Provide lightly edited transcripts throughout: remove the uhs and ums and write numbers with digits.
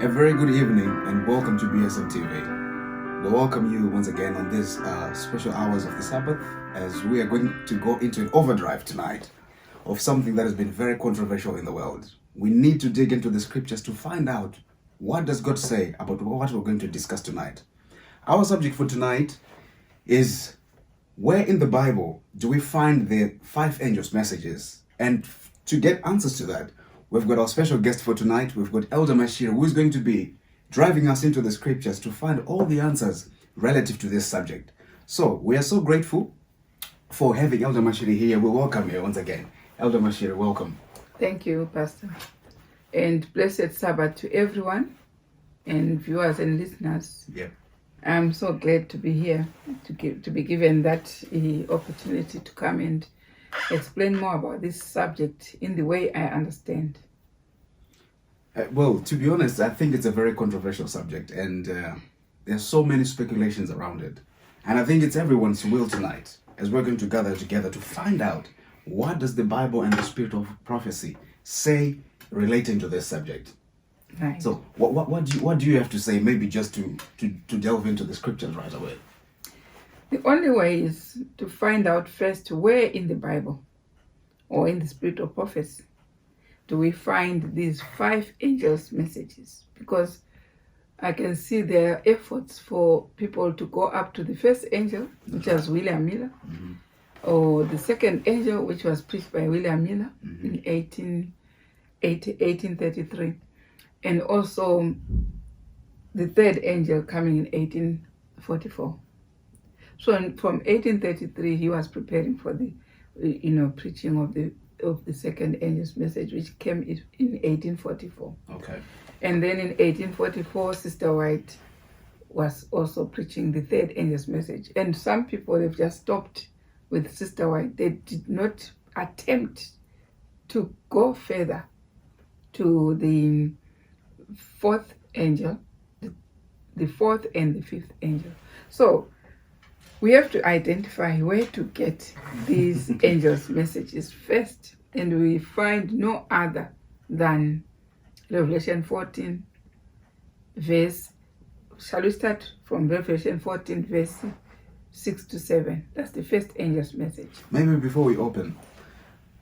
A very good evening and welcome to BSM TV. We welcome you once again on this special hours of the Sabbath as we are going to go into an overdrive tonight of something that has been very controversial in the world. We need to dig into the scriptures to find out what does God say about what we're going to discuss tonight. Our subject for tonight is where in the Bible do we find the 5 angels' messages? And to get answers to that, we've got our special guest for tonight. We've got Elder Mashir, who is going to be driving us into the scriptures to find all the answers relative to this subject. So we are so grateful for having Elder Mashir here. We welcome you once again. Elder Mashir, welcome. Thank you, Pastor. And blessed Sabbath to everyone and viewers and listeners. Yeah. I'm so glad to be here, to be given that opportunity to come and explain more about this subject in the way I understand. Well, to be honest, I think it's a very controversial subject, and there's so many speculations around it. And I think it's everyone's will tonight, as we're going to gather together to find out what does the Bible and the spirit of prophecy say relating to this subject. Right. So, what do you have to say? Maybe just to delve into the scriptures right away. The only way is to find out first where in the Bible or in the spirit of prophecy do we find these 5 angels' messages, because I can see there are efforts for people to go up to the first angel, which was William Miller, or the second angel, which was preached by William Miller in 1833, and also the third angel coming in 1844. So from 1833, he was preparing for the, preaching of the second angel's message, which came in 1844. Okay. And then in 1844, Sister White was also preaching the third angel's message. And some people have just stopped with Sister White. They did not attempt to go further to the 4th angel, the 4th and the 5th angel. So we have to identify where to get these angels' messages first, and we find no other than Revelation 14, verse. Shall we start from Revelation 14, verse 6 to 7? That's the first angel's message. Maybe before we open,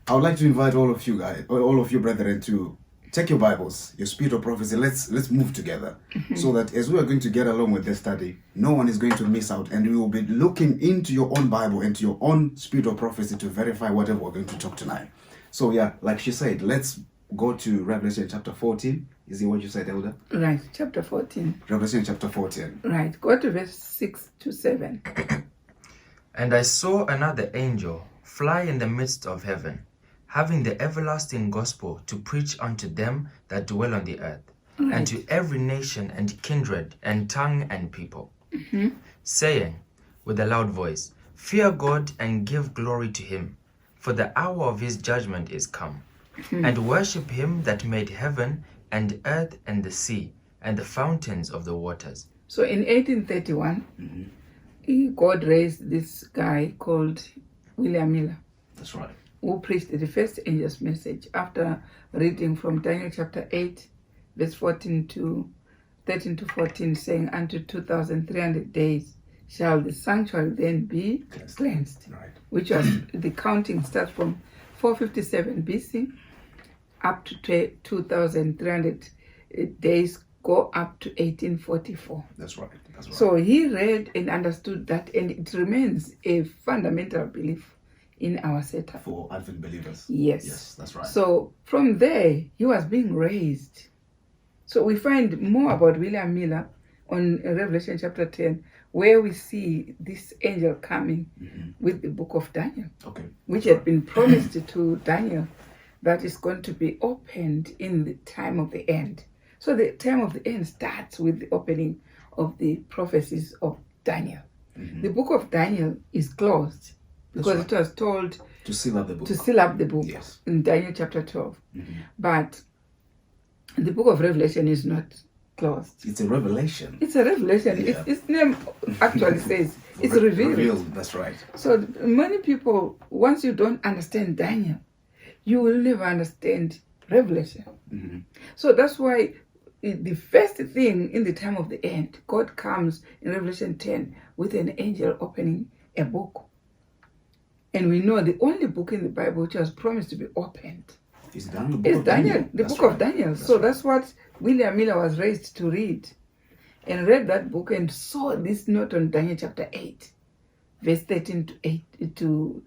I would like to invite all of you guys, all of you brethren, to take your Bibles, your spirit of prophecy. Let's move together, so that as we are going to get along with this study, no one is going to miss out, and we will be looking into your own Bible and to your own spirit of prophecy to verify whatever we're going to talk tonight. So yeah, like she said, let's go to Revelation chapter 14. Is it what you said, Elder? Right, chapter 14. Revelation chapter 14. Right, go to verse 6 to 7. And I saw another angel fly in the midst of heaven, having the everlasting gospel to preach unto them that dwell on the earth, and to every nation and kindred and tongue and people, saying with a loud voice, Fear God and give glory to him, for the hour of his judgment is come, and worship him that made heaven and earth and the sea and the fountains of the waters. So in 1831, God raised this guy called William Miller. That's right. Who preached the first angel's message after reading from Daniel chapter 8, verse 13 to 14, saying, Unto 2,300 days shall the sanctuary then be cleansed. Right. Which was, the counting starts from 457 BC up to 2,300 days, go up to 1844. That's right. That's right. So he read and understood that, and it remains a fundamental belief in our setup. For Advent believers. Yes. Yes, that's right. So from there, he was being raised. So we find more about William Miller on Revelation chapter 10, where we see this angel coming with the book of Daniel, which had been promised to Daniel that is going to be opened in the time of the end. So the time of the end starts with the opening of the prophecies of Daniel. The book of Daniel is closed, because it was told to seal up the book. To seal up the book, yes, in Daniel chapter 12. But the book of Revelation is not closed. It's a revelation. It's a revelation. Yeah. Its name actually says it's revealed. That's right. So many people, once you don't understand Daniel, you will never understand Revelation. So that's why the first thing in the time of the end, God comes in Revelation 10 with an angel opening a book. And we know the only book in the Bible which was promised to be opened Is Daniel? is Daniel, the That's book of right. Daniel. That's So right. that's what William Miller was raised to read. And read that book and saw this note on Daniel chapter 8, verse 13 to 8 to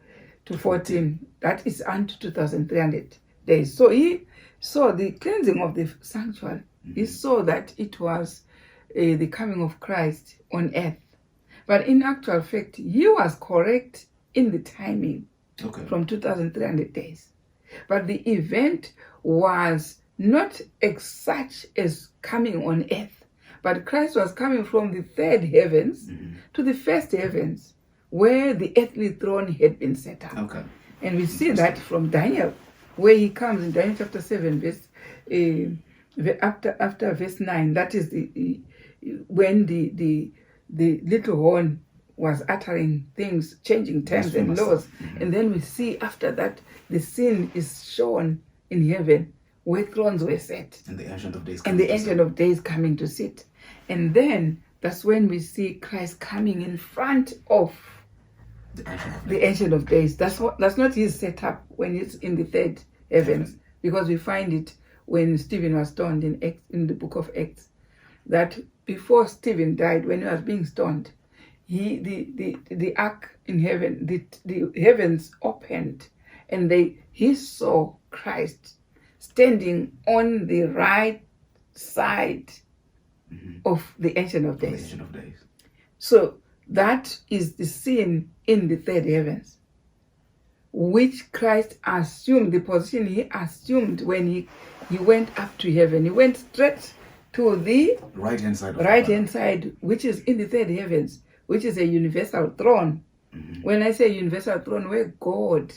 14. That is unto 2,300 days. So he saw the cleansing of the sanctuary. He saw that it was the coming of Christ on earth. But in actual fact, he was correct in the timing Okay. from 2,300 days. But the event was not such as coming on earth, but Christ was coming from the third heavens to the first heavens, where the earthly throne had been set up. Okay. And we see that from Daniel, where he comes in Daniel chapter 7, after verse 9. That is when the little horn was uttering things, changing times and laws. And then we see after that the scene is shown in heaven where thrones were set. And the Ancient of Days. And the Ancient of Days coming to sit. And then that's when we see Christ coming in front of the Ancient of Days. That's not his setup when it's in the third heavens, because we find it when Stephen was stoned in the book of Acts, that before Stephen died, when he was being stoned, the ark in heaven, the heavens opened, and he saw Christ standing on the right side of the Ancient of Days. The Ancient of Days. So that is the scene in the third heavens, which Christ assumed, the position he assumed when he went up to heaven. He went straight to the right-hand side. Right-hand side, which is in the third heavens, which is a universal throne. When I say universal throne, where God,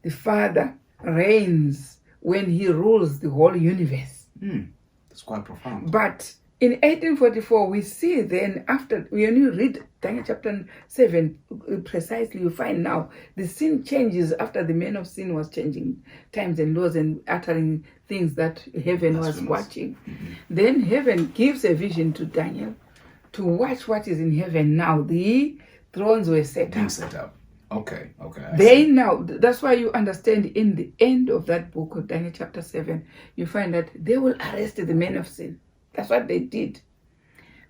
the Father, reigns when he rules the whole universe. That's quite profound. But in 1844, we see then, after, when you read Daniel chapter 7, precisely, you find now the scene changes after the man of sin was changing times and laws and uttering things that heaven was watching. Then heaven gives a vision to Daniel to watch what is in heaven now. The thrones were set up. Okay. That's why you understand in the end of that book of Daniel chapter 7, you find that they will arrest the man of sin. That's what they did.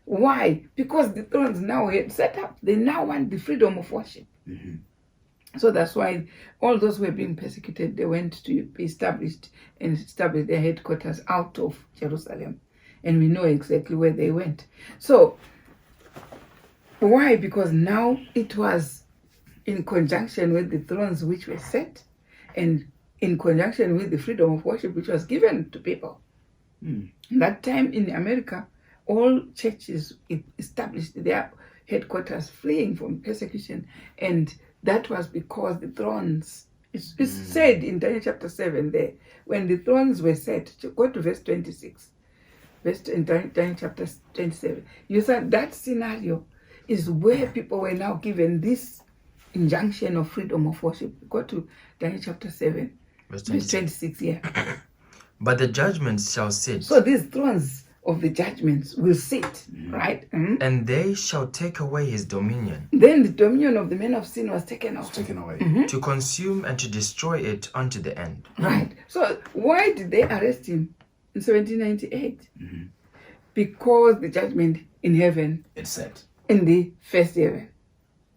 Why? Because the thrones now had set up. They now want the freedom of worship. So that's why all those who were being persecuted, they went to be established their headquarters out of Jerusalem. And we know exactly where they went. So, why? Because now it was in conjunction with the thrones which were set, and in conjunction with the freedom of worship which was given to people. That time in America, all churches established their headquarters fleeing from persecution, and that was because the thrones, it's said in Daniel chapter 7 there, when the thrones were set, go to verse 26, in Daniel chapter 27, you said that scenario is where people were now given this injunction of freedom of worship. Go to Daniel chapter 7, verse 26, yeah. But the judgments shall sit. So these thrones of the judgments will sit, right? And they shall take away his dominion. Then the dominion of the man of sin was taken off. To consume and to destroy it unto the end. Right. So why did they arrest him in 1798? Because the judgment in heaven, it's set in the first heaven,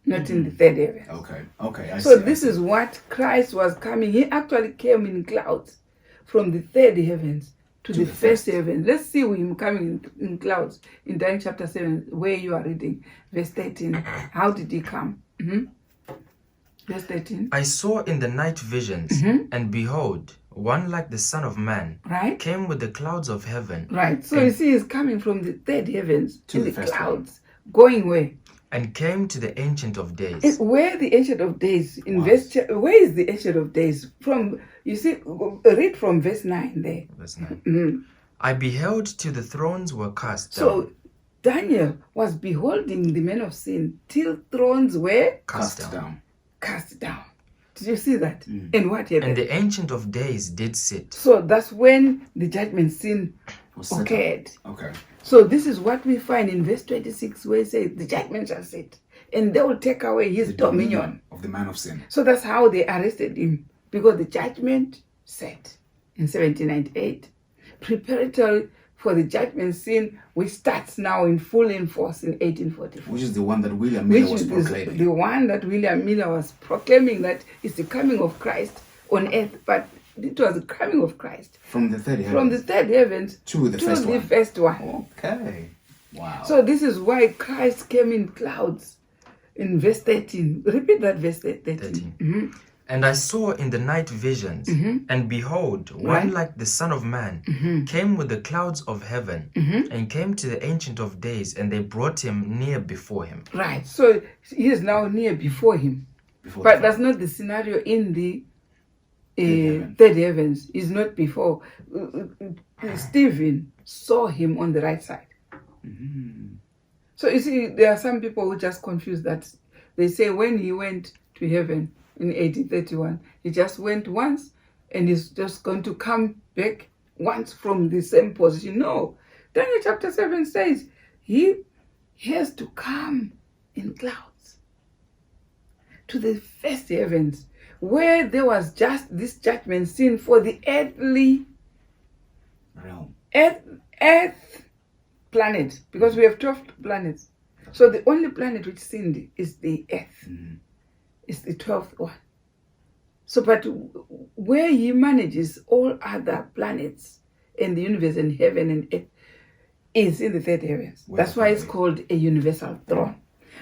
not in the third heaven. Okay. So this is what Christ was coming. He actually came in clouds from the third heavens to the first heaven. Let's see him coming in clouds in Daniel chapter 7, where you are reading, verse 13. How did he come? Verse 13. I saw in the night visions, and behold, one like the Son of Man came with the clouds of heaven. Right. So you see, he's coming from the third heavens to the clouds. Going where? And came to the Ancient of Days. Where the Ancient of Days? In verse, where is the Ancient of Days? From, you see, read from verse 9 there. Verse 9. I beheld till the thrones were cast down. So Daniel was beholding the men of sin till thrones were cast down. Did you see that? And what happened? And the Ancient of Days did sit. So that's when the judgment scene Was set up. occurred. Okay. So this is what we find in verse 26, where it says, the judgment shall sit, and they will take away his The dominion. of the man of sin. So that's how they arrested him, because the judgment set in 1798. Preparatory for the judgment scene, which starts now in full force in 1844. Which is the one that William Miller was Which is proclaiming. the one that William Miller was proclaiming, that is the coming of Christ on earth. But it was the coming of Christ From the third heaven. from the third heavens to the first one. first one. Okay. Wow. So this is why Christ came in clouds in verse 13. Repeat that verse 13. 13. Mhm. And I saw in the night visions, and behold, one Right. like the Son of Man came with the clouds of heaven, and came to the Ancient of Days, and they brought him near before him. Right. So he is now near before him. Before But the that's not the scenario in the heaven. third heavens. It's not before. Stephen saw him on the right side. So you see, there are some people who just confuse that. They say when he went to heaven in 1831, he just went once and he's just going to come back once from the same position. No. Daniel chapter 7 says he has to come in clouds to the first heavens, where there was just this judgment scene for the earthly realm. earth planet, because we have 12 planets. So the only planet which sinned is the earth. It's the 12th one. So, but where he manages all other planets in the universe and heaven and earth is in the third heavens. That's why it's called a universal throne.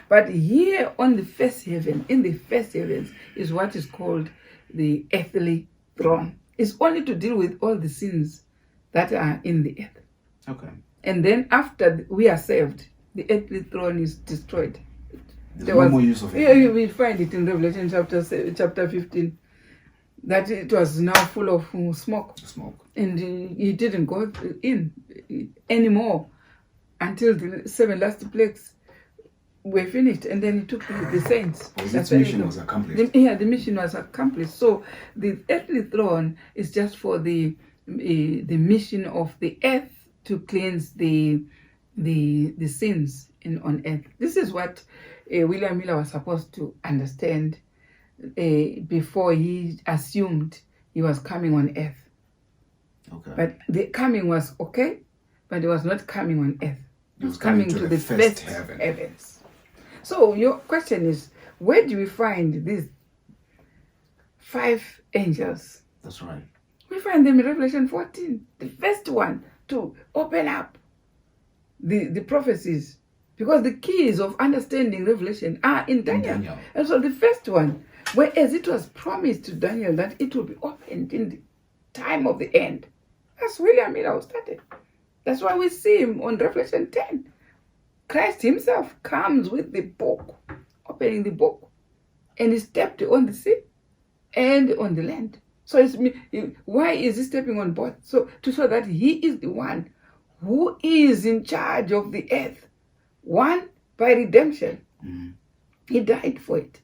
But here on the first heaven, in the first heavens, is what is called the earthly throne. It's only to deal with all the sins that are in the earth. Okay. And then after we are saved, the earthly throne is destroyed. There's no more use of it. Yeah, we find it in Revelation chapter 15, that it was now full of smoke. And he didn't go in anymore until the 7 last plagues were finished, and then he took the saints. Its mission was accomplished. The mission was accomplished. So the earthly throne is just for the mission of the earth to cleanse the sins on earth. This is what William Miller was supposed to understand before he assumed he was coming on earth. Okay. But the coming was okay, but it was not coming on earth. It was coming to the first heavens. So your question is, where do we find these 5 angels? That's right. We find them in Revelation 14, the first one to open up the prophecies, because the keys of understanding Revelation are in Daniel. And so the first one, whereas it was promised to Daniel that it will be opened in the time of the end, that's William Miller who started. That's why we see him on Revelation 10. Christ himself comes with the book, opening the book, and he stepped on the sea and on the land. So why is he stepping on both? So to show that he is the one who is in charge of the earth. One, by redemption. He died for it.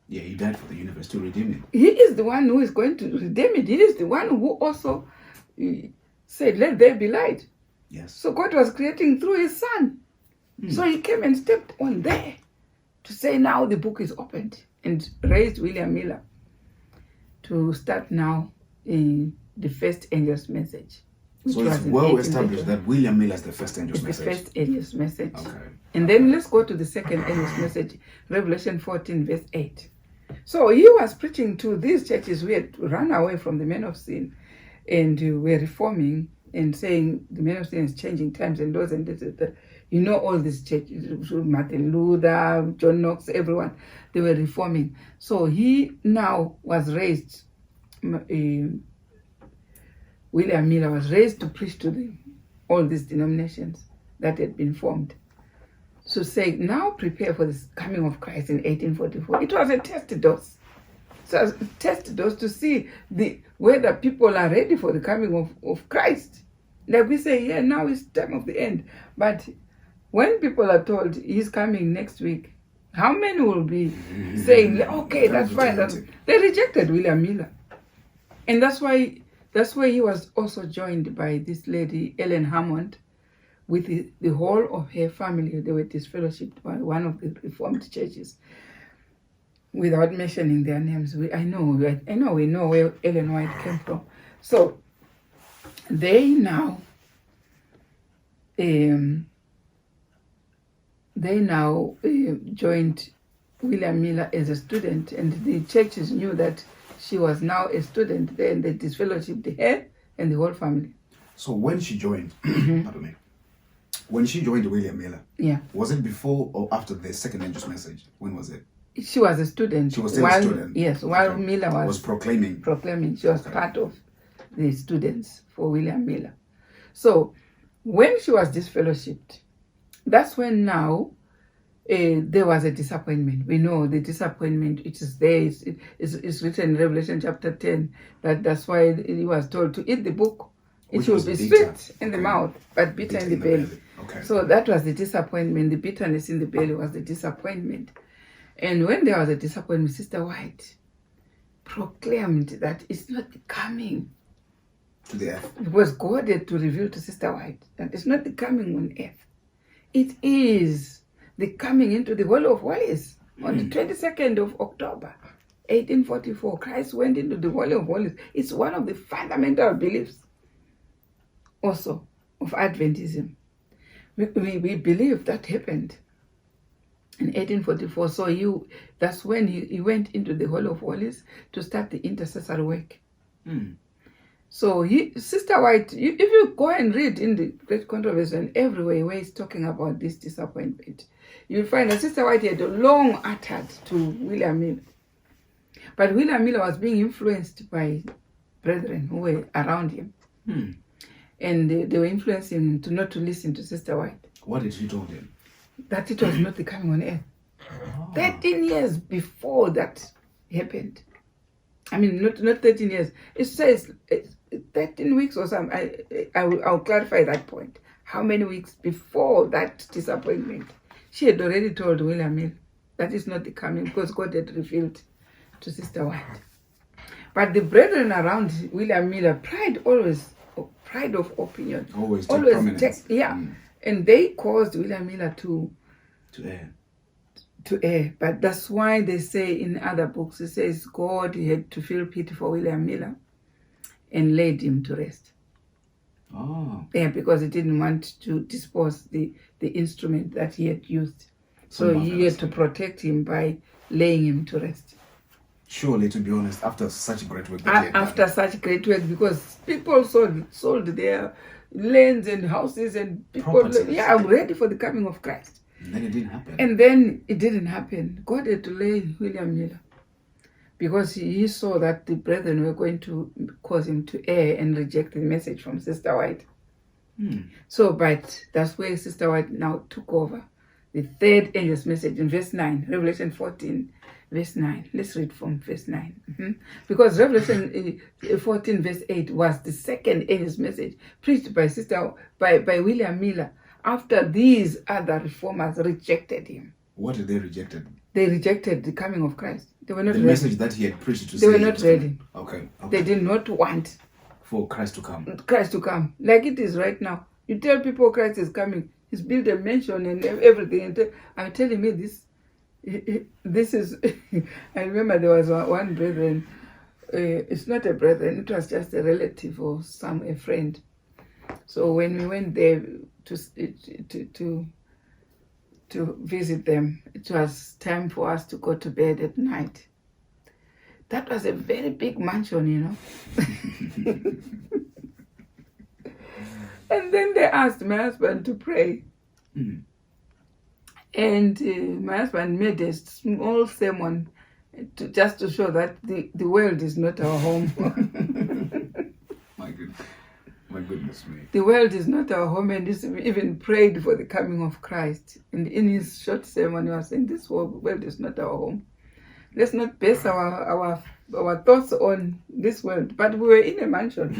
Yeah, he died for the universe to redeem it. He is the one who is going to redeem it. He is the one who also said, let there be light. Yes. So God was creating through his son. So he came and stepped on there to say now the book is opened, and raised William Miller to start now the first angel's message. So it's well established that William Miller is the first angel's message. The first angel's message. Okay. And then let's go to the second angel's message, Revelation 14, verse 8. So he was preaching to these churches who had run away from the men of sin and were reforming and saying the men of sin is changing times and laws and this. You know, all these churches, Martin Luther, John Knox, everyone, they were reforming. So he now was raised, William Miller was raised to preach to all these denominations that had been formed. So say, now prepare for the coming of Christ in 1844. It was a test dose. So it was a test dose to see whether people are ready for the coming of Christ. Like we say, yeah, now it's time of the end. But when people are told he's coming next week, how many will be saying, okay, that's fine. They rejected William Miller. And that's why That's where he was also joined by this lady, Ellen Hammond, with the whole of her family. They were disfellowshipped by one of the Reformed churches. Without mentioning their names, I know we know where Ellen White came from. So they now joined William Miller as a student, and the churches knew that she was now a student there, and they disfellowshipped her and the whole family. So when she joined, pardon me, when she joined William Miller, Yeah, was it before or after the second angel's message? When was it? she was a student. She was still a student. Yes, while Okay. Miller Was proclaiming. she was part of the students for William Miller. So when she was disfellowshipped, that's when now there was a disappointment. We know the disappointment, it is there. It's written in Revelation chapter 10 that's why he was told to eat the book. It Which will was be bitter. sweet in the Okay. mouth, but bitter in the belly. Okay. So that was the disappointment. The bitterness in the belly was the disappointment. And when there was a disappointment, Sister White proclaimed that it's not coming. To the earth. It was God had to reveal to Sister White that it's not the coming on earth. It is the coming into the Hall of Holies on the 22nd of October, 1844. Christ went into the Hall of Holies. It's one of the fundamental beliefs also of Adventism. We believe that happened in 1844. So that's when he went into the Hall of Holies to start the intercessory work. So Sister White, if you go and read in the Great Controversy and everywhere where he's talking about this disappointment, you'll find that Sister White had long uttered to William Miller. But William Miller was being influenced by brethren who were around him. And they were influencing him not to listen to Sister White. What did she told him? That it was not the coming on earth. 13 years before that happened. I mean, not 13 years. It says 13 weeks or something. I'll clarify that point. How many weeks before that disappointment? She had already told William Mill that is not the coming, because God had revealed to Sister White. But the brethren around William Miller, pride of opinion. Always take prominence. And they caused William Miller to err. But that's why they say in other books, it says God had to feel pity for William Miller and laid him to rest. Yeah, because he didn't want to dispose the instrument that he had used. So he had to protect him by laying him to rest. Surely, to be honest, after such great work that he had After such great work, because people sold their lands and houses, and people are ready for the coming of Christ. And then it didn't happen. And then it didn't happen. God had to lay William Miller because he saw that the brethren were going to cause him to err and reject the message from Sister White. So, but that's where Sister White now took over the third angel's message in verse 9, Revelation 14, verse 9. Let's read from verse 9. Because Revelation 14, verse 8 was the second angel's message preached by William Miller after these other reformers rejected him. What did they reject? They rejected the coming of Christ. They were not ready. The message that he had preached to They were not ready. Okay. They did not want for Christ to come. Christ to come, like it is right now. You tell people Christ is coming. He's built a mansion and everything. And I'm telling me this is. I remember there was one brethren. It's not a brethren. It was just a relative or a friend. So when we went there to visit them, it was time for us to go to bed at night. That was a very big mansion, you know. And then they asked my husband to pray. And my husband made a small sermon just to show that the world is not our home. My goodness me. The world is not our home, and he even prayed for the coming of Christ. And in his short sermon, he was saying, this world is not our home. Let's not base our thoughts on this world. But we were in a mansion.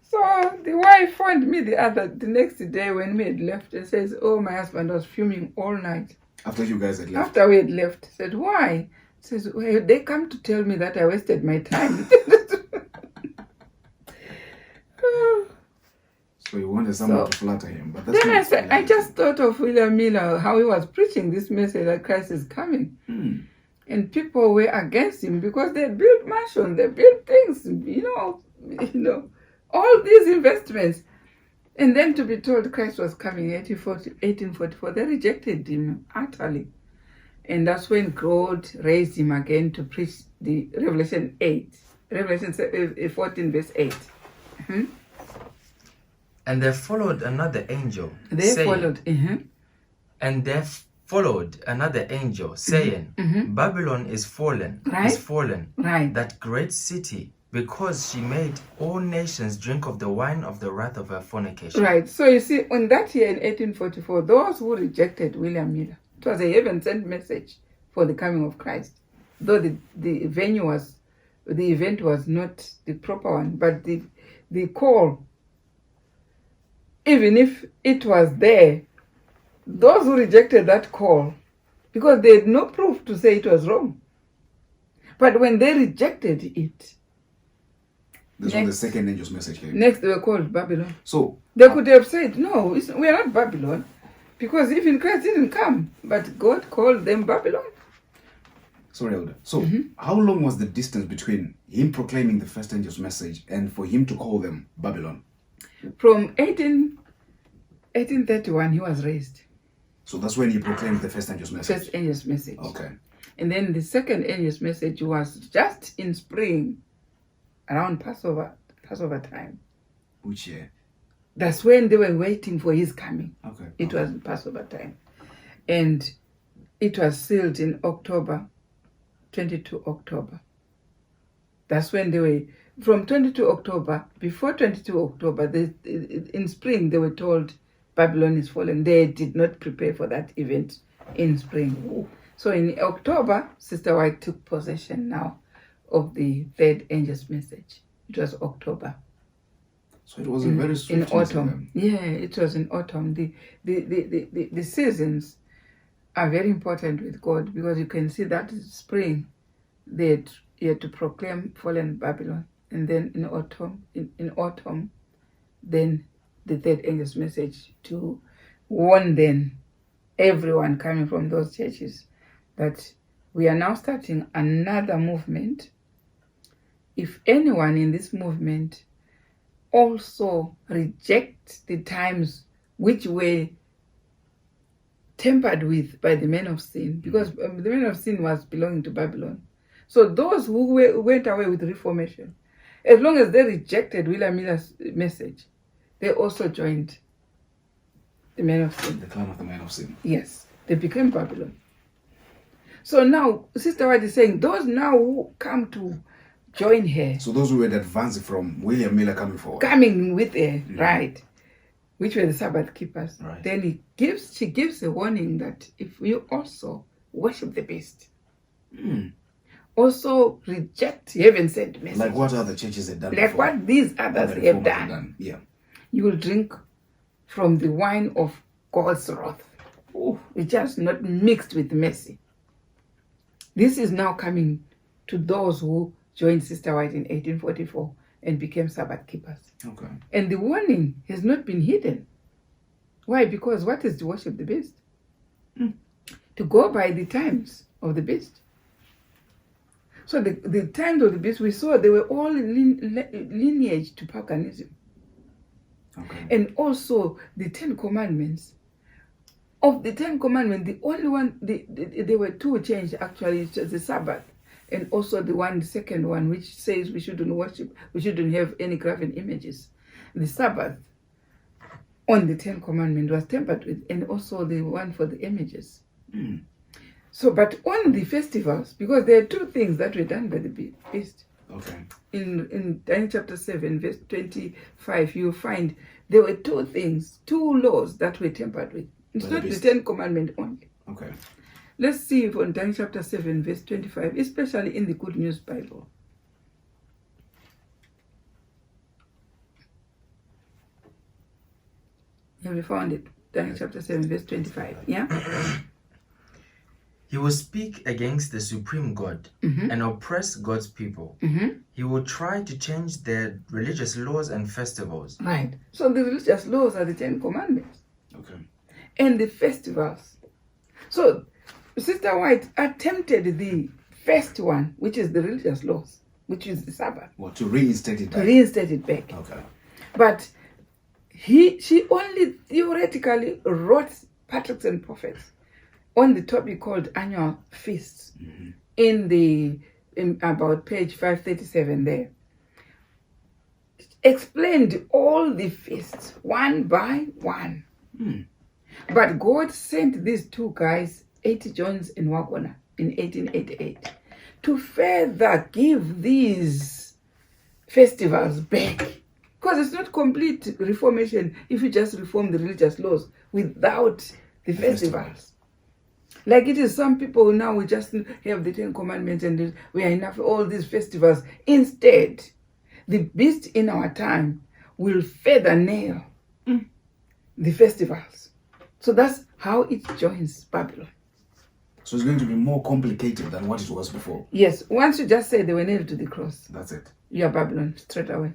So the wife phoned me the next day when we had left and says, oh, my husband was fuming all night. After you guys had left? After we had left. Said, why? Says, well, they come to tell me that I wasted my time. So he wanted someone to flatter him. But that's Then not I just thought of William Miller, how he was preaching this message that Christ is coming. And people were against him because they built mansions, they built things, all these investments. And then to be told Christ was coming in 1844, they rejected him utterly. And that's when God raised him again to preach the Revelation 14 verse 8. And there followed another angel, And there followed another angel, saying, Babylon is fallen, Right. that great city, because she made all nations drink of the wine of the wrath of her fornication. Right. So you see, on that year in 1844, those who rejected William Miller, it was a heaven-sent message for the coming of Christ. Though the event was not the proper one, but the call, even if it was there, those who rejected that call, because they had no proof to say it was wrong. But when they rejected it, this was the second angel's message here. Next, they were called Babylon. So they could have said, no, we are not Babylon, because even Christ didn't come, but God called them Babylon. Sorry, Elder. So how long was the distance between him proclaiming the first angel's message and for him to call them Babylon? From 1831, he was raised. So that's when he proclaimed the first angel's message? First angel's message. Okay. And then the second angel's message was just in spring, around Passover time. Which year? That's when they were waiting for his coming. Okay. It was Passover time. And it was sealed in October, 22 October. That's when they were, from 22 October, before 22 October, in spring they were told Babylon is fallen. They did not prepare for that event in spring. Ooh. So in October, Sister White took possession now of the third angel's message. It was October. So it was a very swift in autumn. Yeah, it was in autumn. The seasons are very important with God, because you can see that spring they had to proclaim fallen Babylon, and then in autumn, then the third angel's message to warn then everyone coming from those churches that we are now starting another movement. If anyone in this movement also reject the times which were tempered with by the men of sin, because the men of sin was belonging to Babylon. So those who went away with Reformation, as long as they rejected William Miller's message, they also joined the men of sin. The clan of the men of sin. Yes, they became Babylon. So now, Sister White is saying, those now who come to join her. So those who had advanced from William Miller coming forward. Coming with her, right, which were the Sabbath keepers. Right. Then she gives a warning that if you also worship the beast, also reject heaven-sent message. Like what other churches had done Like before. what these others have done. Yeah. You will drink from the wine of God's wrath, which is not mixed with mercy. This is now coming to those who joined Sister White in 1844 and became Sabbath keepers. Okay. And the warning has not been hidden. Why? Because what is to worship the beast? To go by the times of the beast. So the times of the beast, we saw they were all lineage to paganism. Okay. And also the 10 Commandments. Of the 10 Commandments, the only one, there were two changed actually, it's just the Sabbath. And also the second one, which says we shouldn't worship, we shouldn't have any graven images. The Sabbath on the 10 Commandments was tempered with, and also the one for the images. So, but on the festivals, because there are two things that were done by the beast. Okay. In Daniel chapter 7, verse 25, you'll find there were two things, two laws that were tempered with. It's not the 10 Commandments only. Okay. Let's see from Daniel chapter 7, verse 25, especially in the Good News Bible. Have you found it? Daniel chapter 7, verse 25. Yeah? He will speak against the supreme God and oppress God's people. He will try to change their religious laws and festivals. Right. So the religious laws are the 10 Commandments. Okay. And the festivals. So Sister White attempted the first one, which is the religious laws, which is the Sabbath. Well, to reinstate it To back. reinstate it back. Okay. But she only theoretically wrote Patriarchs and Prophets on the topic called annual feasts in about page 537 there. Explained all the feasts one by one. But God sent these two guys, A.T. Jones and Wagner, in 1888 to further give these festivals back. Because it's not complete reformation if you just reform the religious laws without the festivals. Like it is some people now, we just have the 10 Commandments and we are enough all these festivals. Instead, the beast in our time will further nail the festivals. So that's how it joins Babylon. So it's going to be more complicated than what it was before. Yes, once you just say they were nailed to the cross, That's it. you are Babylon straight away.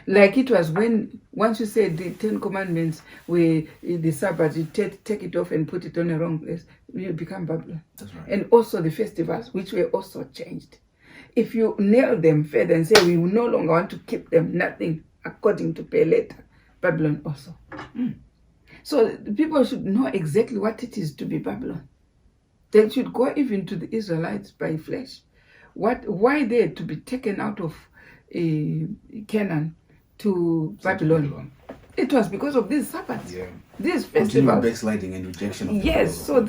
Like it was when, once you said the 10 Commandments, the Sabbath, you take it off and put it on a wrong place, you become Babylon. That's right. And also the festivals, which were also changed. If you nail them further and say we will no longer want to keep them, nothing according to pay later, Babylon also. So the people should know exactly what it is to be Babylon. They should go even to the Israelites by flesh. Why they to be taken out of Canaan to Babylon? It was because of these Sabbaths, Yeah. these Continual festivals. backsliding and rejection of the Yes, laws of so God.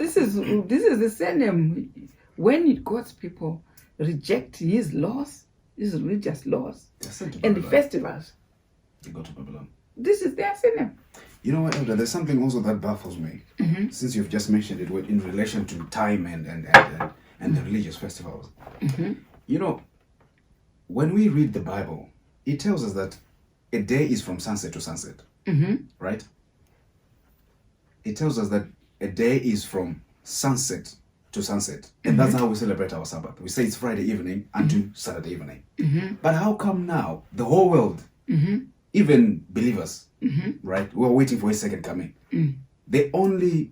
this is the same. When God's people reject His laws, His religious laws, They're sent to and the Babylon. festivals, They go to Babylon. this is their sin. You know what, Elder? There's something also that baffles me. Since you've just mentioned it in relation to time and the religious festivals. You know, when we read the Bible, it tells us that a day is from sunset to sunset. Right? It tells us that a day is from sunset to sunset. And that's how we celebrate our Sabbath. We say it's Friday evening unto Saturday evening. But how come now the whole world, even believers, right, we're waiting for His second coming, they only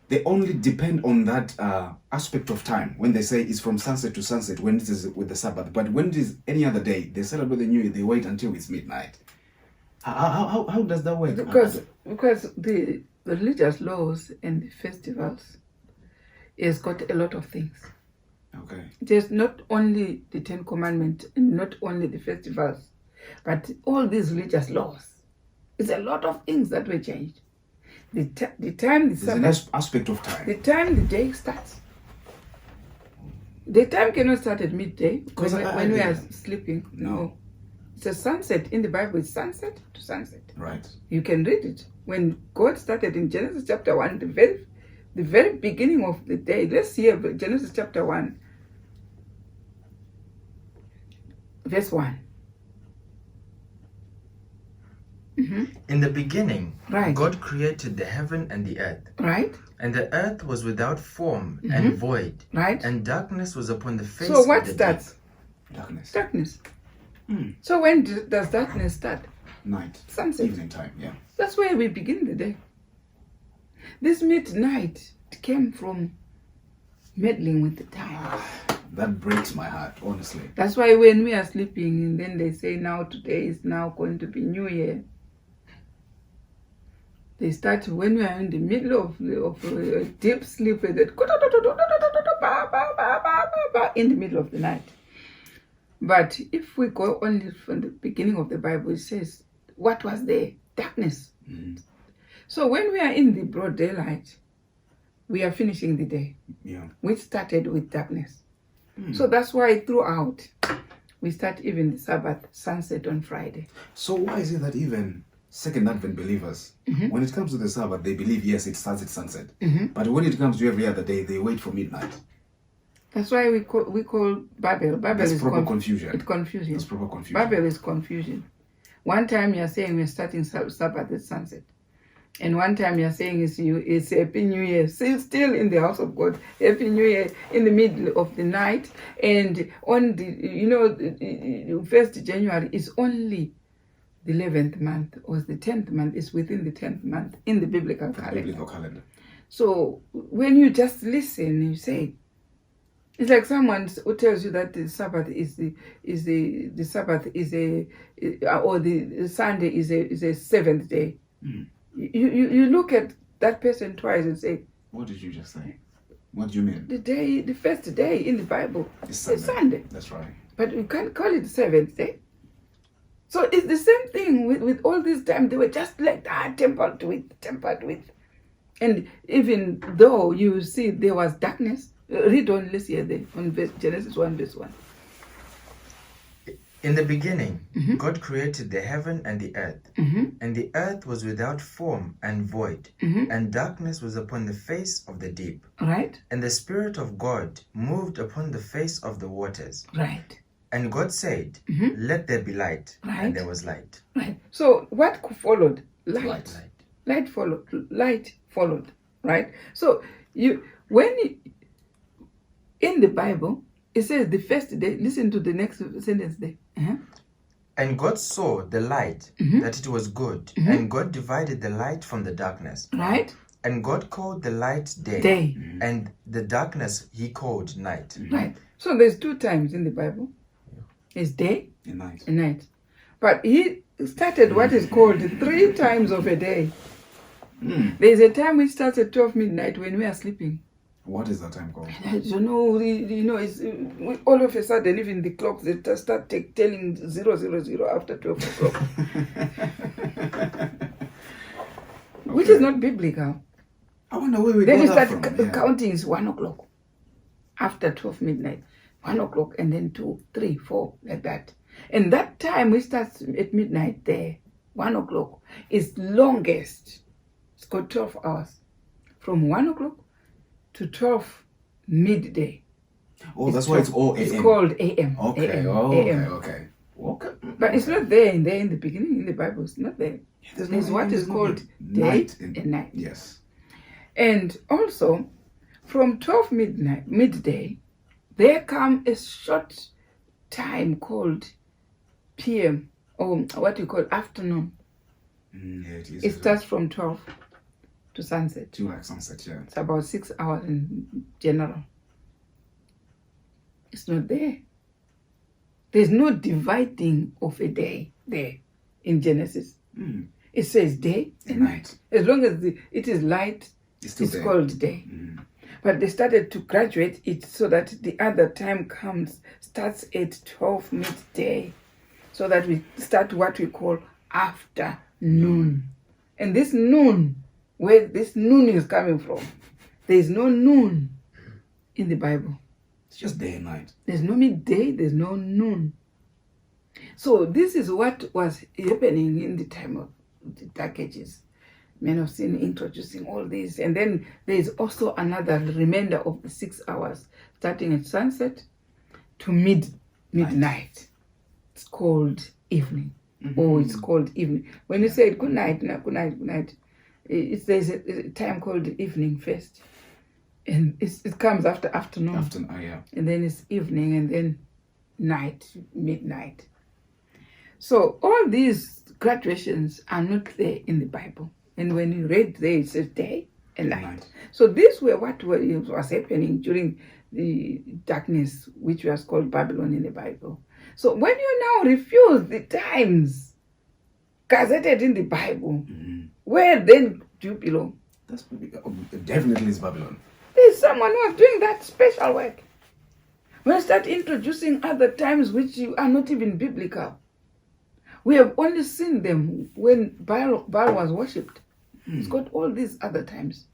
depend on that aspect of time when they say it's from sunset to sunset when it is with the Sabbath. But when it is any other day, they celebrate the New Year, they wait until it's midnight. How does that work? Because the religious laws and the festivals has got a lot of things. Okay. There's not only the 10 Commandments, not only the festivals, but all these religious laws. It's a lot of things that were changed. The time the There's an Sabbath, aspect of time. the time the day starts. The time cannot start at midday Because when we are didn't. sleeping. No. It's a sunset. In the Bible, it's sunset to sunset. Right. You can read it. When God started in Genesis chapter 1, the very beginning of the day. Let's hear Genesis chapter 1, verse 1. In the beginning, Right. God created the heaven and the earth. Right? And the earth was without form and void, Right? and darkness was upon the face So of what the starts? Darkness. Darkness. So when does darkness start? Night. Sunset. Evening time, yeah. That's where we begin the day. This midnight came from meddling with the time. That breaks my heart, honestly. That's why when we are sleeping and then they say now today is now going to be New Year, they start when we are in the middle of deep sleep with it in the middle of the night. But if we go only from the beginning of the Bible, it says, what was there? Darkness. So when we are in the broad daylight, we are finishing the day, Yeah. which started with darkness. So that's why throughout, we start even the Sabbath sunset on Friday. So why is it that even Second Advent believers, when it comes to the Sabbath, they believe, yes, it starts at sunset. But when it comes to every other day, they wait for midnight. That's why we call Babel. Babel That's is proper confusion. It's confusion. That's proper confusion. Babel is confusion. One time you're saying we're starting Sabbath at sunset. And one time you're saying it's Happy New Year, still in the house of God, Happy New Year in the middle of the night, and on the 1st January is only the 11th month, or the 10th month is within the 10th month in the biblical calendar. So when you just listen, you say, it's like someone who tells you that the Sabbath the Sabbath is or the Sunday is a seventh day. Mm. You look at that person twice and say, what did you just say? What do you mean? The first day in the Bible is Sunday. That's right. But you can't call it the seventh day. So it's the same thing with all this time. They were just like that, tempered with. And even though you see there was darkness, read on, let's hear on Genesis 1 verse 1. In the beginning, God created the heaven and the earth, and the earth was without form and void, and darkness was upon the face of the deep. Right. And the Spirit of God moved upon the face of the waters. Right. And God said, let there be light, and there was light. Right. So what followed? Light. Light. Light followed. Light followed. Right. So in the Bible, it says the first day. Listen to the next sentence there. And God saw the light, that it was good, and God divided the light from the darkness. Right. And God called the light day, and the darkness he called night. Right. So there's 2 times in the Bible. It's day and night. And night. But he started what is called 3 times of a day. There's a time which starts at 12 midnight when we are sleeping. What is that time called? I don't know. It's all of a sudden, even the clocks, they start telling 000 after 12 o'clock. Which is not biblical. I wonder where we then got you that start from. counting is 1 o'clock. After 12 midnight. 1 o'clock, and then 2, 3, 4, like that. And that time we start at midnight there, 1 o'clock, is longest. It's got 12 hours. From 1 o'clock to 12 midday. Oh, that's why it's all AM. It's called AM. Okay, AM, okay. But it's not there in the beginning in the Bible. It's not there. There's what is called day and night. Yes. And also, from 12 midday, there come a short time called PM, or what you call afternoon. It starts from 12 to sunset. To like sunset, yeah. It's about 6 hours in general. It's not there. There's no dividing of a day there in Genesis. It says day and night. As long as it is light, it's called day. But they started to graduate it so that the other time starts at 12 midday, so that we start what we call afternoon. And this noon, where this noon is coming from, there is no noon in the Bible. It's just day and night. There's no midday, there's no noon. So this is what was happening in the time of the Dark Ages. Men of Sin introducing all this. And then there is also another remainder of the 6 hours, starting at sunset to midnight. It's called evening. Or it's called evening. When you say good night, there's a time called evening first. And it comes after afternoon. Yeah. And then it's evening, and then night, midnight. So all these graduations are not there in the Bible. And when you read there, it says day and night. So these were what was happening during the darkness, which was called Babylon in the Bible. So when you now refuse the times gazetted in the Bible, where then do you belong? That's definitely is Babylon. There's someone who is doing that special work. When you start introducing other times which are not even biblical, we have only seen them when Baal was worshipped. It's got all these other times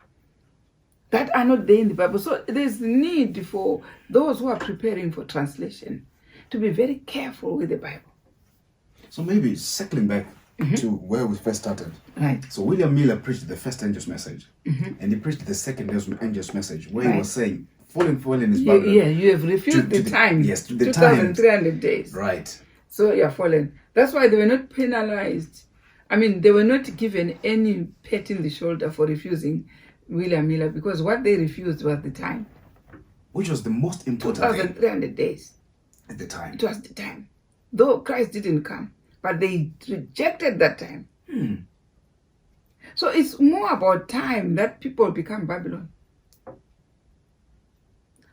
that are not there in the Bible. So there's need for those who are preparing for translation to be very careful with the Bible. So maybe circling back to where we first started. Right. So William Miller preached the first angel's message, and he preached the second angel's message, where he was saying, fallen is Babylon. Yeah, you have refused the time. Yes, to the time. 2,300 days. Right. So you are fallen. That's why they were not penalized I mean, they were not given any pat in the shoulder for refusing William Miller, because what they refused was the time. Which was the most important thing 2,300 days. at the time. It was the time. Though Christ didn't come, but they rejected that time. So it's more about time that people become Babylon.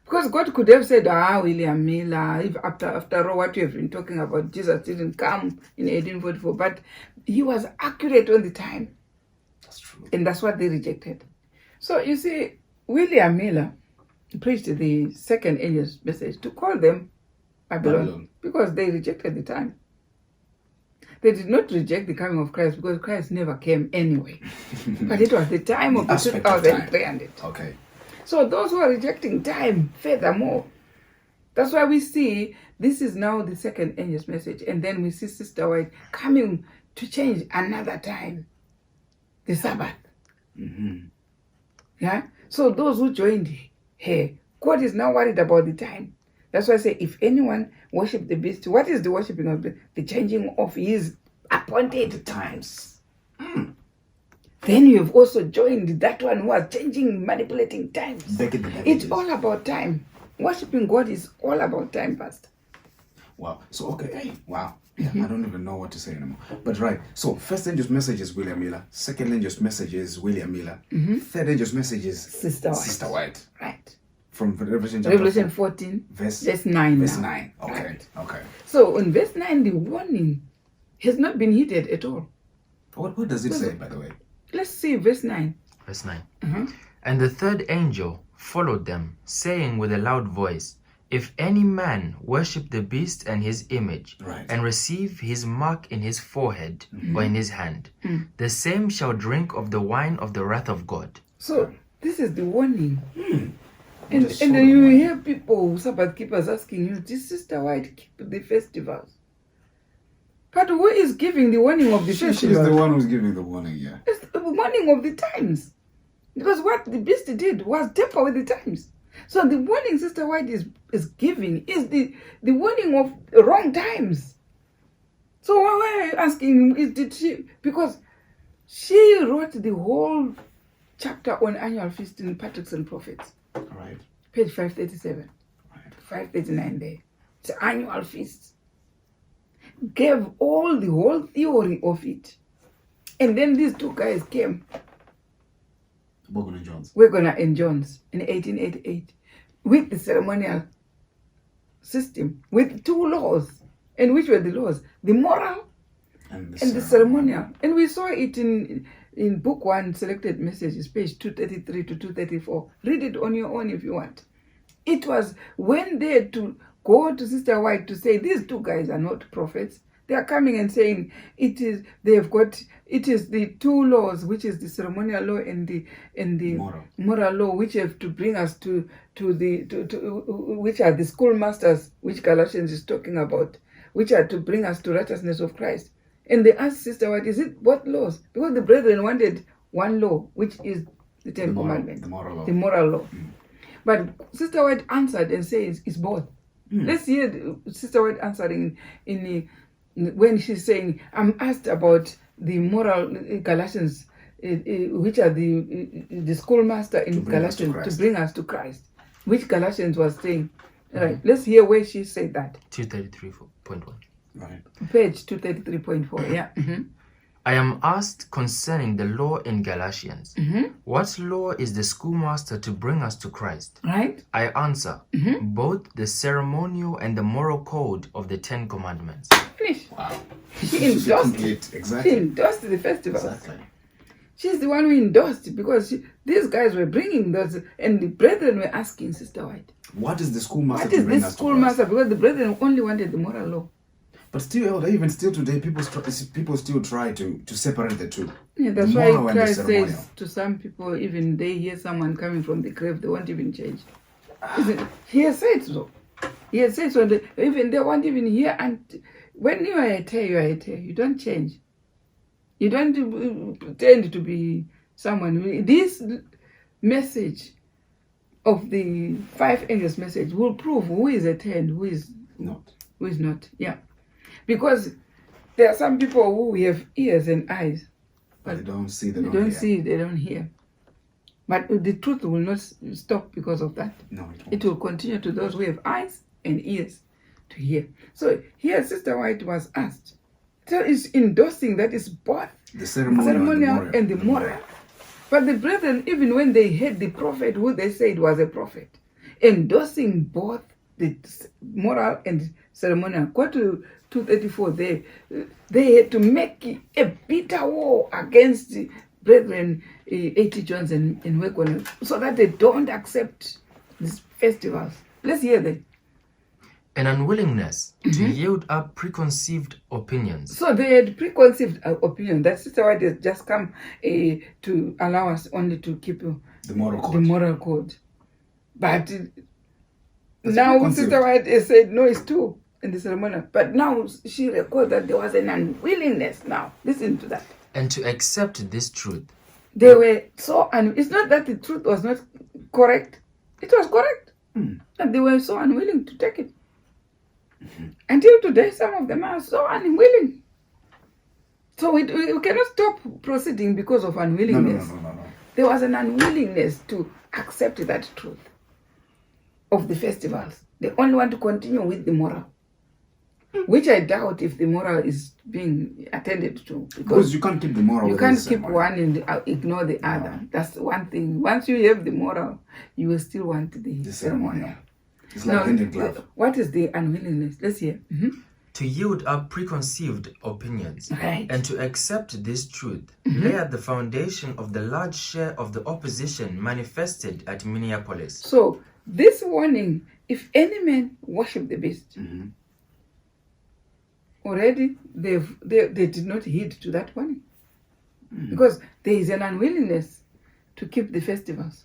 Because God could have said, William Miller, if after all what you have been talking about, Jesus didn't come in 1844, but he was accurate on the time. That's true. And that's what they rejected. So you see, William Miller preached the second angel's message to call them Babylon, because they rejected the time. They did not reject the coming of Christ, because Christ never came anyway. But it was the time of the aspect of 2,300. Okay. So those who are rejecting time, furthermore, that's why we see this is now the second angel's message. And then we see Sister White coming to change another time, the Sabbath. Yeah. So those who joined her, God is now worried about the time. That's why I say, if anyone worship the beast, what is the worshiping of the changing of his appointed times? Then you have also joined that one who was changing, manipulating times. It's all about time. Worshiping God is all about time, Pastor. Wow. So, okay. Hey, wow. Yeah, I don't even know what to say anymore. But right. So, first angel's message is William Miller. Second angel's message is William Miller. Third angel's message is Sister White. Sister White. Right. From Revelation chapter Revelation 4, 14, verse 9. Verse now. 9. Okay. Right. Okay. So in verse 9, the warning has not been heeded at all. What does it say, by the way? Let's see verse 9. Verse 9. And the third angel followed them, saying with a loud voice, if any man worship the beast and his image, and receive his mark in his forehead or in his hand, the same shall drink of the wine of the wrath of God. So this is the warning. And then you hear people, Sabbath keepers, asking you, this Sister White keep the festivals. But who is giving the warning of the festivals? She's the one who's giving the warning, yeah. It's the warning of the times. Because what the beast did was tamper with the times. So the warning Sister White is giving is the warning of wrong times. So why are you asking, did she, because she wrote the whole chapter on annual feast in Patriarchs and Prophets. Right. Page 537. Right. 539 there. It's an annual feast. Gave all the whole theory of it. And then these two guys came. Bogan and Jones. Wegener and Jones in 1888 with the ceremonial system, with two laws. And which were the laws? The moral and the ceremonial. And we saw it in book 1, Selected Messages, page 233 to 234. Read it on your own if you want. It was when they had to go to Sister White to say, these two guys are not prophets. They are coming and saying it is the two laws, which is the ceremonial law and the moral law, which have to bring us to which are the schoolmasters, which Galatians is talking about, which are to bring us to righteousness of Christ. And they asked Sister White, is it what laws? Because the brethren wanted one law, which is the Ten Commandments, the moral law. But Sister White answered and says it's both. Let's hear Sister White answering when she's saying, I'm asked about the moral Galatians, which are the schoolmaster in Galatians to bring us to Christ, which Galatians was saying. Right. Let's hear where she said that. 233.1. Right. Page 233.4. Yeah. I am asked concerning the law in Galatians. What law is the schoolmaster to bring us to Christ? Right. I answer, both the ceremonial and the moral code of the Ten Commandments. Finish. Wow. She endorsed Exactly. She endorsed the festival. Exactly. She's the one who endorsed it, because these guys were bringing those, and the brethren were asking Sister White, what is the schoolmaster what to is bring this us to schoolmaster? Because the brethren only wanted the moral law. But still, even still today, people still try to separate the two. Yeah, that's the why moral and the Christ ceremonial. says to some people, even they hear someone coming from the grave, they won't even change. He has said so. He has said so. Even they won't even hear. And when you are a tear, you are a tear. You don't change. You don't pretend to be someone. This message of the 5 angels message will prove who is a tear and who is Not. Who is not. Yeah. Because There are some people who have ears and eyes, But they don't see, they they don't don't hear. see, they don't hear. But the truth will not stop because of that. No, it won't. It will continue to those who have eyes and ears to hear. So here Sister White was asked. So it's endorsing that it's both The ceremonial and the moral. But the brethren, even when they heard the prophet who they said was a prophet, endorsing both the moral and ceremonial. Go to 234 there. They had to make a bitter war against the brethren, A.T. Jones and Wekoner, so that they don't accept these festivals. Let's hear that. An unwillingness to yield up preconceived opinions. So they had preconceived opinion. That Sister White has just come to allow us only to keep The moral code. the moral code. But It's now preconceived. Sister White has said, no, it's two in the ceremonial. But now she records that there was an unwillingness now. Listen to that. And to accept this truth. They were so, and it's not that the truth was not correct. It was correct. And they were so unwilling to take it. Until today, some of them are so unwilling. So we cannot stop proceeding because of unwillingness. No. There was an unwillingness to accept that truth of the festivals. They only want to continue with the moral, which I doubt if the moral is being attended to. Because you can't keep the moral. You within can't the keep ceremony. one and ignore the other. That's one thing. Once you have the moral, you will still want the The ceremonial. ceremonial. It's like hand in glove. What is the unwillingness? Let's hear. To yield up preconceived opinions. Right. And to accept this truth lay at the foundation of the large share of the opposition manifested at Minneapolis. So this warning, if any man worship the beast, already they did not heed to that warning. Because there is an unwillingness to keep the festivals.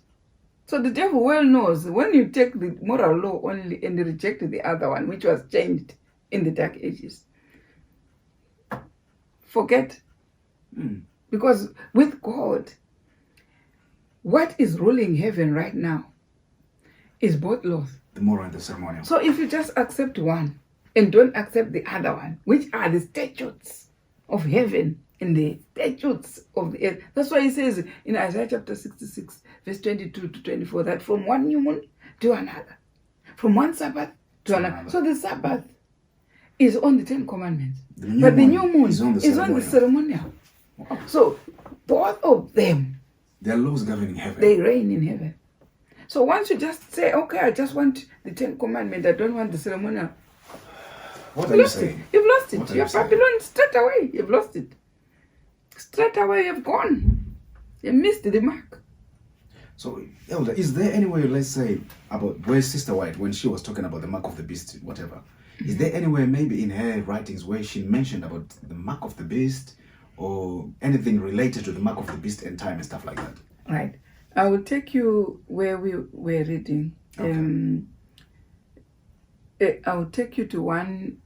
So the devil well knows when you take the moral law only and reject the other one, which was changed in the Dark Ages, forget. Because with God, what is ruling heaven right now is both laws. The moral and the ceremonial. So if you just accept one and don't accept the other one, which are the statutes of heaven and the statutes of the earth. That's why he says in Isaiah chapter 66, verse 22 to 24, that from one new moon to another, from one Sabbath to another. So the Sabbath is on the Ten Commandments. But the new moon is on the ceremonial. Wow. So both of them, There are laws governing heaven. they reign in heaven. So once you just say, okay, I just want the Ten Commandments, I don't want the ceremonial, What are you've you lost it. saying? You've lost What it. are You're you saying? Babylon straight away. You've lost it. Straight away, you've gone. You missed the mark. So, Elder, is there any way, let's say, about where Sister White, when she was talking about the mark of the beast, whatever, is there anywhere maybe in her writings where she mentioned about the mark of the beast or anything related to the mark of the beast and time and stuff like that? Right. I will take you where we were reading. Okay. I will take you to one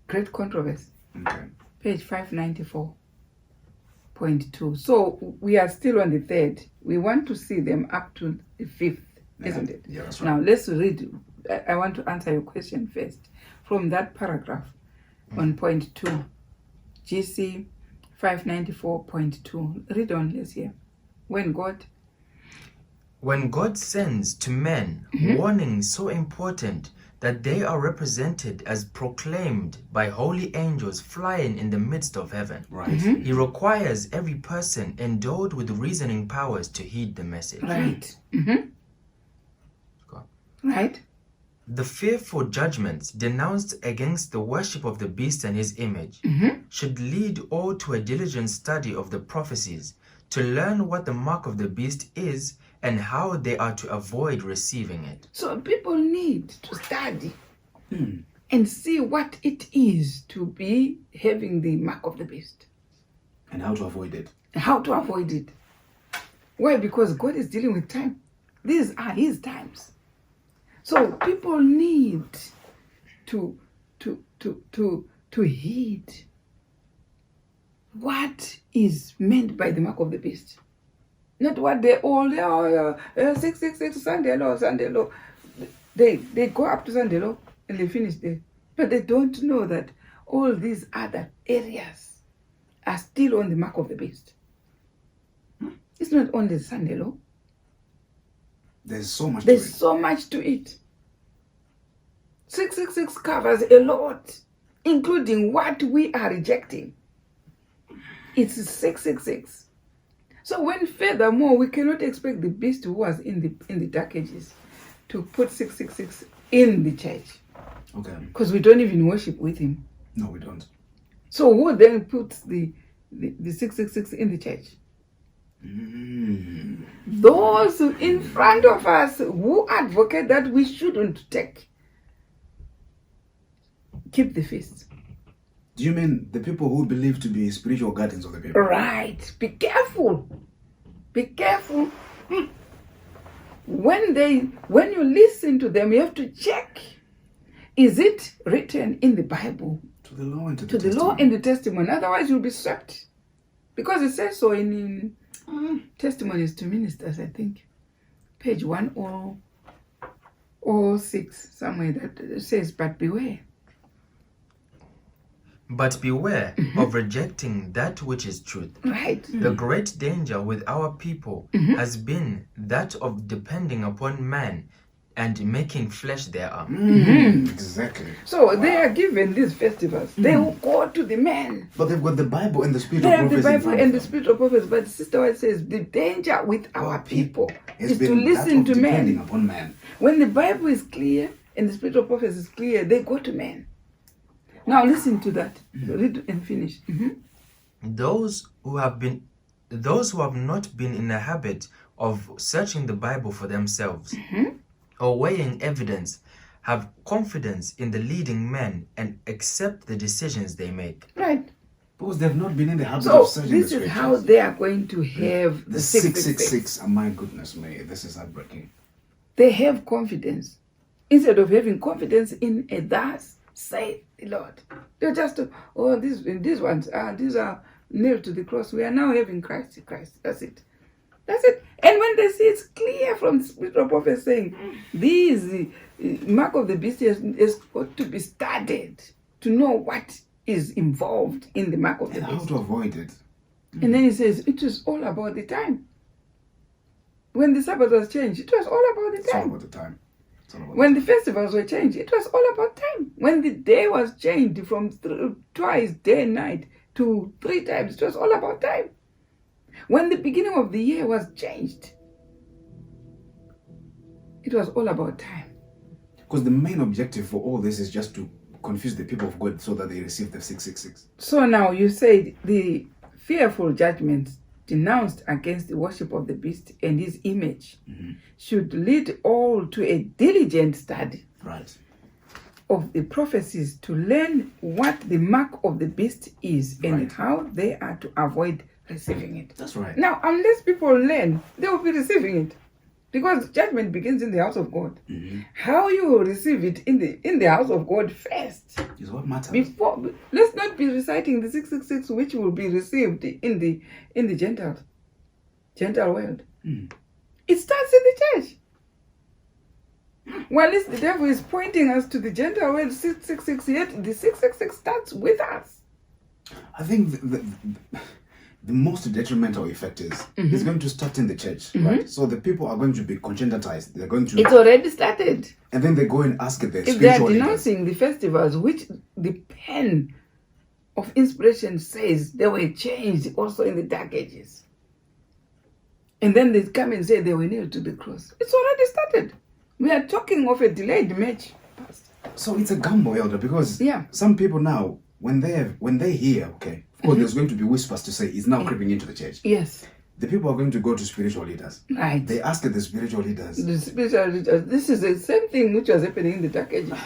great controversy, Okay. page 594.2. So we are still on the third. We want to see them up to the fifth, isn't it? Yeah, that's right. Now let's read. I want to answer your question first. From that paragraph on point 2, GC 594.2. Read on, let's hear. When God sends to men warnings so important that they are represented as proclaimed by holy angels flying in the midst of heaven, Right. he requires every person endowed with reasoning powers to heed the message. Right. Go on. Right. The fearful judgments denounced against the worship of the beast and his image should lead all to a diligent study of the prophecies to learn what the mark of the beast is and how they are to avoid receiving it. So people need to study and see what it is to be having the mark of the beast. And how to avoid it. How to avoid it. Why? Because God is dealing with time. These are his times. So people need to heed what is meant by the mark of the beast. Not what they all 666 Sunday law. They go up to Sunday law and they finish there. But they don't know that all these other areas are still on the mark of the beast. It's not only the Sunday law. There's so much There's to it. so much to it. 666 covers a lot, including what we are rejecting. It's 666. So when furthermore, we cannot expect the beast who was in the dark ages to put 666 in the church. Okay. Because we don't even worship with him. No, we don't. So who then puts the 666 in the church? Those in front of us who advocate that we shouldn't keep the feast. Do you mean the people who believe to be spiritual guardians of the people? Right. Be careful. Be careful. When you listen to them, you have to check. Is it written in the Bible? To the law and to To the the law testament. and the testimony. Otherwise, you'll be swept. Because it says so in Testimonies to Ministers, I think. Page 106, somewhere that says, but beware. But beware of rejecting that which is truth. Right. The great danger with our people has been that of depending upon man and making flesh their arm. Exactly. So they are given these festivals. They will go to the man. But they've got the Bible and the spirit They of have the prophecy in Bible front and of the them. spirit of prophets. But Sister White says the danger with our people Has is to been that listen of to depending men. upon man. When the Bible is clear and the spirit of prophets is clear, they go to men. Now listen to that. Read and finish. Those who have not been in the habit of searching the Bible for themselves or weighing evidence have confidence in the leading men and accept the decisions they make. Right. Because they've not been in the habit So of searching the this is scriptures. how they are going to have The the 666. 666. Oh, my goodness me. This is heartbreaking. They have confidence. Instead of having confidence in a thus saith the Lord. They're just, these ones, these are nailed to the cross. We are now having Christ. That's it. That's it. And when they see it's clear from the spirit of prophet saying, these mark of the beast is got to be studied to know what is involved in the mark of the And how beast. to avoid it. And then he says, it was all about the time. When the Sabbath was changed, it was all about the It's all time. about the time. It's all about When the festivals were changed, it was all about time. When the day was changed from twice, day and night, to 3 times, it was all about time. When the beginning of the year was changed, it was all about time. Because the main objective for all this is just to confuse the people of God so that they receive the 666. So now you said the fearful judgments denounced against the worship of the beast and his image should lead all to a diligent study Right. of the prophecies to learn what the mark of the beast is and Right. how they are to avoid receiving it. That's right. Now, unless people learn, they will be receiving it. Because judgment begins in the house of God. How you will receive it in the house of God first. Is what matters. Before, let's not be reciting the 666 which will be received in the Gentile world. It starts in the church. While the devil is pointing us to the Gentile world 666, yet the 666 starts with us. I think the most detrimental effect is it's going to start in the church, right? So the people are going to be conscientized. They're going to, It's already started. and then they go and ask the If they are spiritual leaders. denouncing the festivals, which the pen of inspiration says they were changed also in the dark ages. And then they come and say they were nailed to the cross. It's already started. We are talking of a delayed match. So it's a gamble, Elder, because Yeah. some people now, when they hear, okay, of course there's going to be whispers to say it's now creeping into the church. Yes, The people are going to go to spiritual leaders. right. They ask the spiritual leaders. The spiritual leaders, this is the same thing which was happening in the dark ages.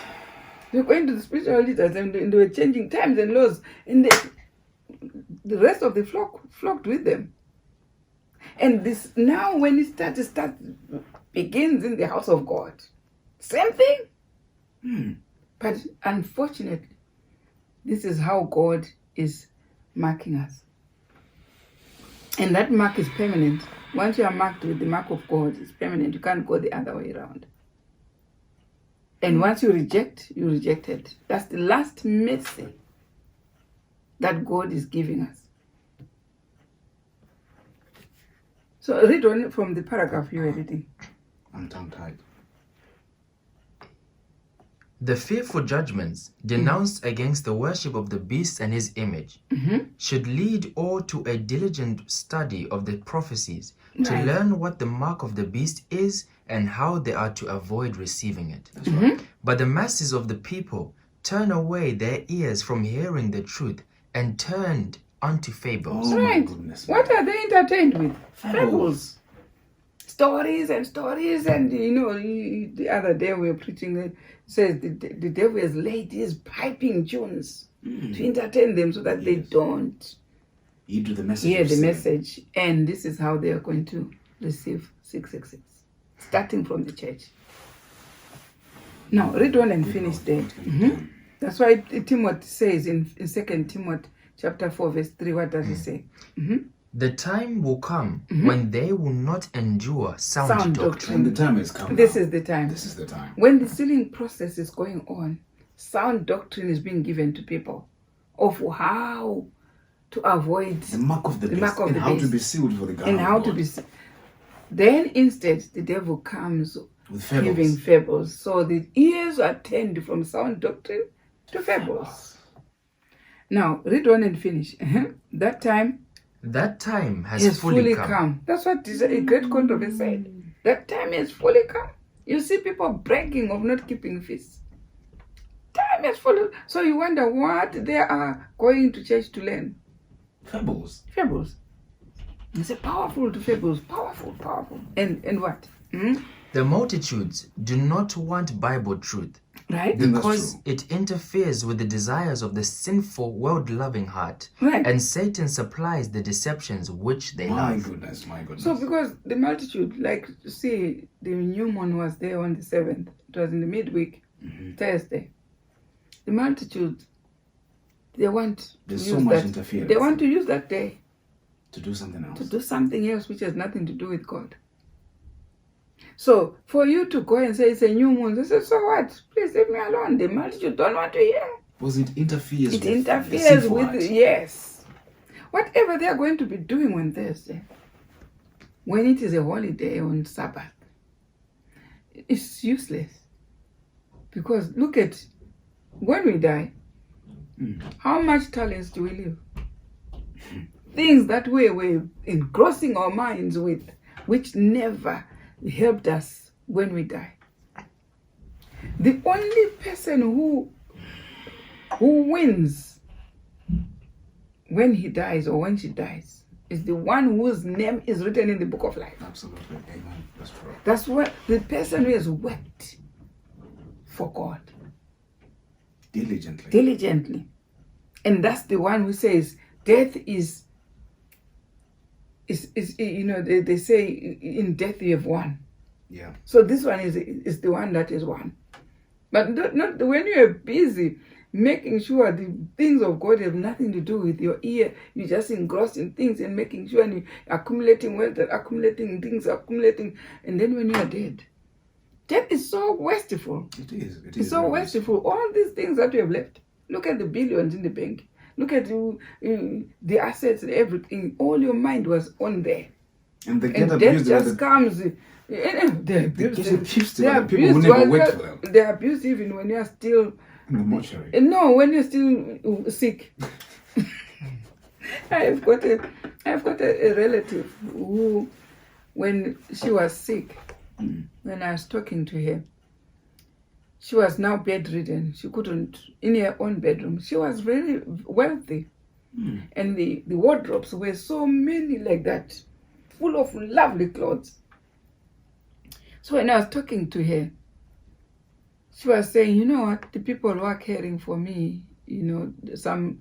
They're going to the spiritual leaders and they were changing times and laws, and the rest of the flock flocked with them. And this now, when it starts begins in the house of God. Same thing. But unfortunately, this is how God is marking us. And that mark is permanent. Once you are marked with the mark of God, it's permanent. You can't go the other way around. And once you reject, you rejected. That's the last mercy that God is giving us. So read on from the paragraph you were reading. I'm tongue-tied. The fearful judgments denounced against the worship of the beast and his image should lead all to a diligent study of the prophecies to Right. learn what the mark of the beast is and how they are to avoid receiving it. That's right. But the masses of the people turn away their ears from hearing the truth and turned unto fables. Oh my Right. goodness. What are they entertained with? Fables. Fables. Stories and stories, and the other day we were preaching, it says the devil has laid his piping tunes to entertain them so that they don't You do the message. hear of the sin. message, and this is how they are going to receive 666, starting from the church. Now, read on and Good finish Lord, there. what can you do? That's why Timothy says in 2 Timothy chapter 4, verse 3, what does he say? The time will come when they will not endure sound doctrine. And the time has come. This now. is the time. This is the time. When the sealing process is going on, sound doctrine is being given to people of how to avoid The mark of the The beast. mark of and the how to beast. be sealed for the God and of how God. to be. Then instead, the devil comes With fables. giving fables. So the ears are turned from sound doctrine to fables. Now, read on and finish. That time That time has has fully fully come. come. That's what is a great controversy said. That time has fully come. You see people bragging of not keeping feasts. Time has fully. So you wonder what they are going to church to learn. Fables. Fables. It's a powerful to fables. Powerful. And what? The multitudes do not want Bible truth Right? Then that's because true. it interferes with the desires of the sinful, world-loving heart, Right. and Satan supplies the deceptions which they My love. goodness, my goodness. So because the multitude, like see, the new moon was there on the 7th. It was in the midweek, Thursday. The multitude, they want There's to so use much that. interference. They want to use that day to do something else. to do something else which has nothing to do with God. So for you to go and say it's a new moon, they say, so what? Please leave me alone. The multitude don't want to hear. Because it interferes It with the interferes sinful with heart. yes. Whatever they are going to be doing on Thursday, when it is a holiday on Sabbath, it's useless. Because look at when we die, how much talents do we leave? Things that we were engrossing our minds with, which never helped us when we die. The only person who wins when he dies or when she dies is the one whose name is written in the book of life. Absolutely. Amen. That's true. That's what the person who has worked for God Diligently. and that's the one who says death is they say in death you have won. Yeah. So this one is the one that is won. But not when you are busy making sure the things of God have nothing to do with your ear. You're just engrossed in things and making sure and you're accumulating wealth, accumulating things, and then when you are dead. Death is so wasteful. It is. It's so very wasteful. All these things that you have left. Look at the billions in the bank. Look at the assets and everything. All your mind was on there. And they get And death abused. just comes. They They abuse get abused they by the people who abuse never while worked for them. they abuse even when you're still In the mortuary. no, when you're still sick. I've got a relative who, when she was sick, when I was talking to her, she was now bedridden. She couldn't, in her own bedroom. She was very wealthy. And the wardrobes were so many like that, full of lovely clothes. So when I was talking to her, she was saying, you know what, the people who are caring for me, some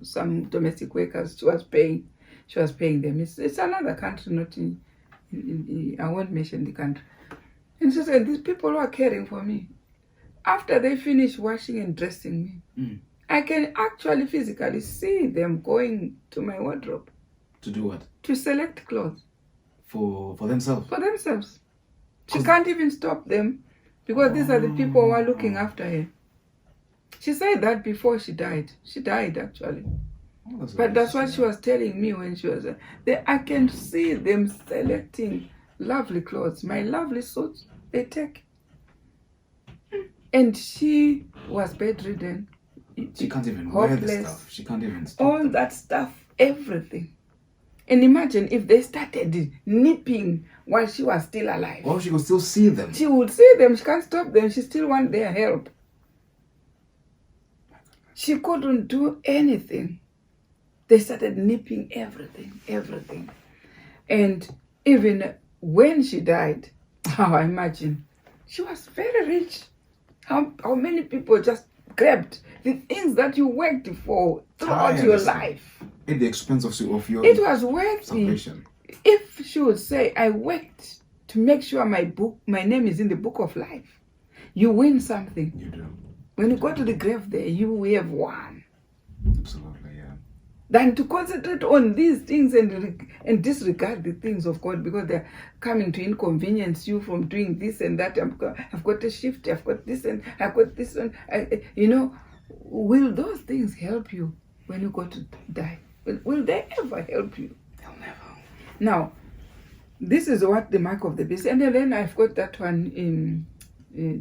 domestic workers, she was paying them. It's another country, not in I won't mention the country. And she said, these people who are caring for me, after they finish washing and dressing me, I can actually physically see them going to my wardrobe. To do what? To select clothes. For themselves. For themselves. She can't even stop them because these are the people who are looking after her. She said that before she died. She died actually. Oh, But that's what she was telling me when she was there. I can see them selecting lovely clothes. My lovely suits, they take. And she was bedridden. She can't even wear the hopeless, stuff. She can't even stop all them. that stuff, everything. And imagine if they started nipping while she was still alive. Or she could still see them. She would see them. She can't stop them. She still wants their help. She couldn't do anything. They started nipping everything. And even when she died, I imagine, she was very rich. How many people just grabbed the things that you worked for throughout your Tirelessly. life? At the expense of your It was worthy. salvation. If she would say, I worked to make sure my name is in the book of life, you win something. You do. When you go to the grave there, you have won. Absolutely, yeah. Than to concentrate on these things and disregard the things of God because they're coming to inconvenience you from doing this and that. I've got a shift, I've got this and I've got this one. Will those things help you when you go to die? Will they ever help you? They'll never. Now, this is what the mark of the beast. And then I've got that one in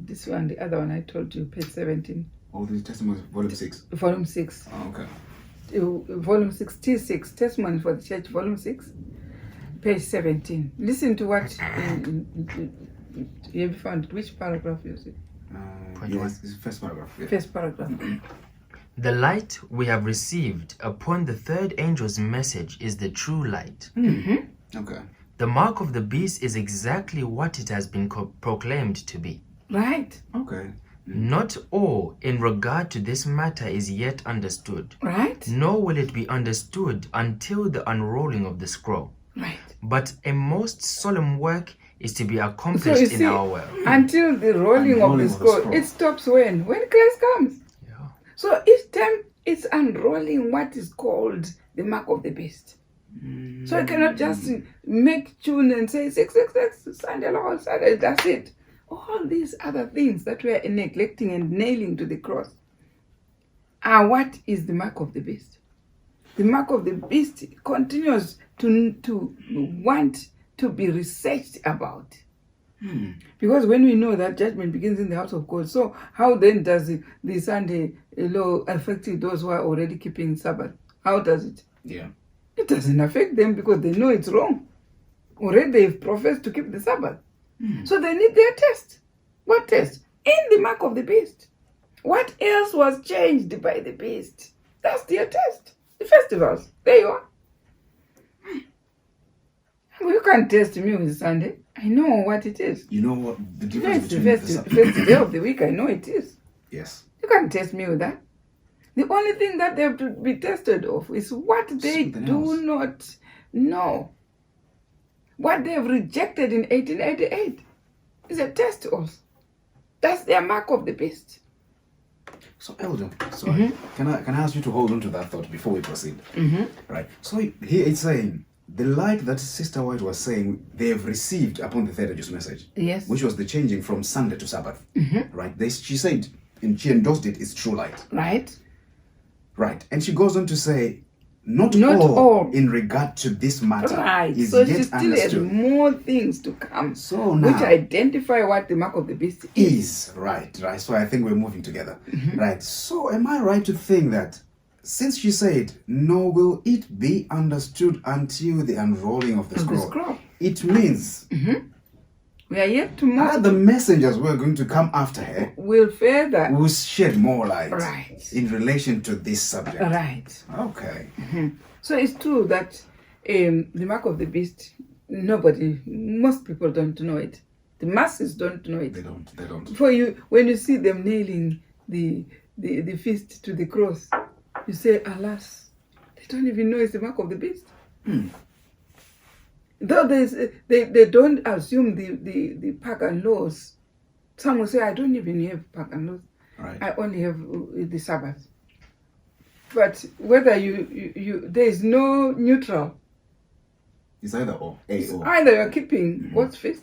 this one, the other one I told you, page 17. All these testimonies, volume 6. Volume 6. Oh, okay. Volume 6, T6, Testimony for the Church, Volume 6, page 17. Listen to what you have found. Which paragraph is it? Yes, it's the first paragraph. Yeah. First paragraph. The light we have received upon the third angel's message is the true light. Okay. The mark of the beast is exactly what it has been proclaimed to be. Right. Okay. Not all in regard to this matter is yet understood, Right. nor will it be understood until the unrolling of the scroll. Right. But a most solemn work is to be So accomplished you in see, our world. until the rolling of the scroll, it stops when Christ comes. Yeah. So each time it's unrolling what is called the mark of the beast. So you cannot just make tune and say 666 Sunday Lord Sunday. That's it. All these other things that we are neglecting and nailing to the cross are what is the mark of the beast. The mark of the beast continues to want to be researched about. Because when we know that judgment begins in the house of God, so how then does the Sunday law affect those who are already keeping Sabbath? How does it? Yeah. It doesn't affect them because they know it's wrong. Already they've professed to keep the Sabbath. So they need their test. What test? In the mark of the beast. What else was changed by the beast? That's their test. The festivals. There you are. You can't test me with Sunday. I know what it is. You know what the It's difference the between first day of the week. I know it is. Yes. You can't test me with that. The only thing that they have to be tested of is what they Something do else. not know. What they have rejected in 1888 is a test of. That's their mark of the beast. So, Elder, sorry, can I ask you to hold on to that thought before we proceed? Right. So here it's saying the light that Sister White was saying they have received upon the third angel's message, Yes. which was the changing from Sunday to Sabbath. Right. She said, and she endorsed it, it's true light. Right? Right. And she goes on to say, not All. all in regard to this matter Right. is So she yet still has understood. more things to come. So now, Which identify what the mark of the beast is. right. So I think we're moving together. Right. So am I right to think that since she said, nor will it be understood until the unrolling of the Of the scroll, scroll. it means We are yet to move. other messengers who are going to come after her Will further. will shed more light Right. in relation to this subject. Right. Okay. So it's true that the mark of the beast, most people don't know it. The masses don't know it. They don't. For you, when you see them nailing the fist to the cross, you say, alas, they don't even know it's the mark of the beast. Though they don't assume the pagan laws. Some will say, I don't even have pagan laws. Right. I only have the Sabbath. But whether you there is no neutral. It's either or. A or. Either you're keeping God's feast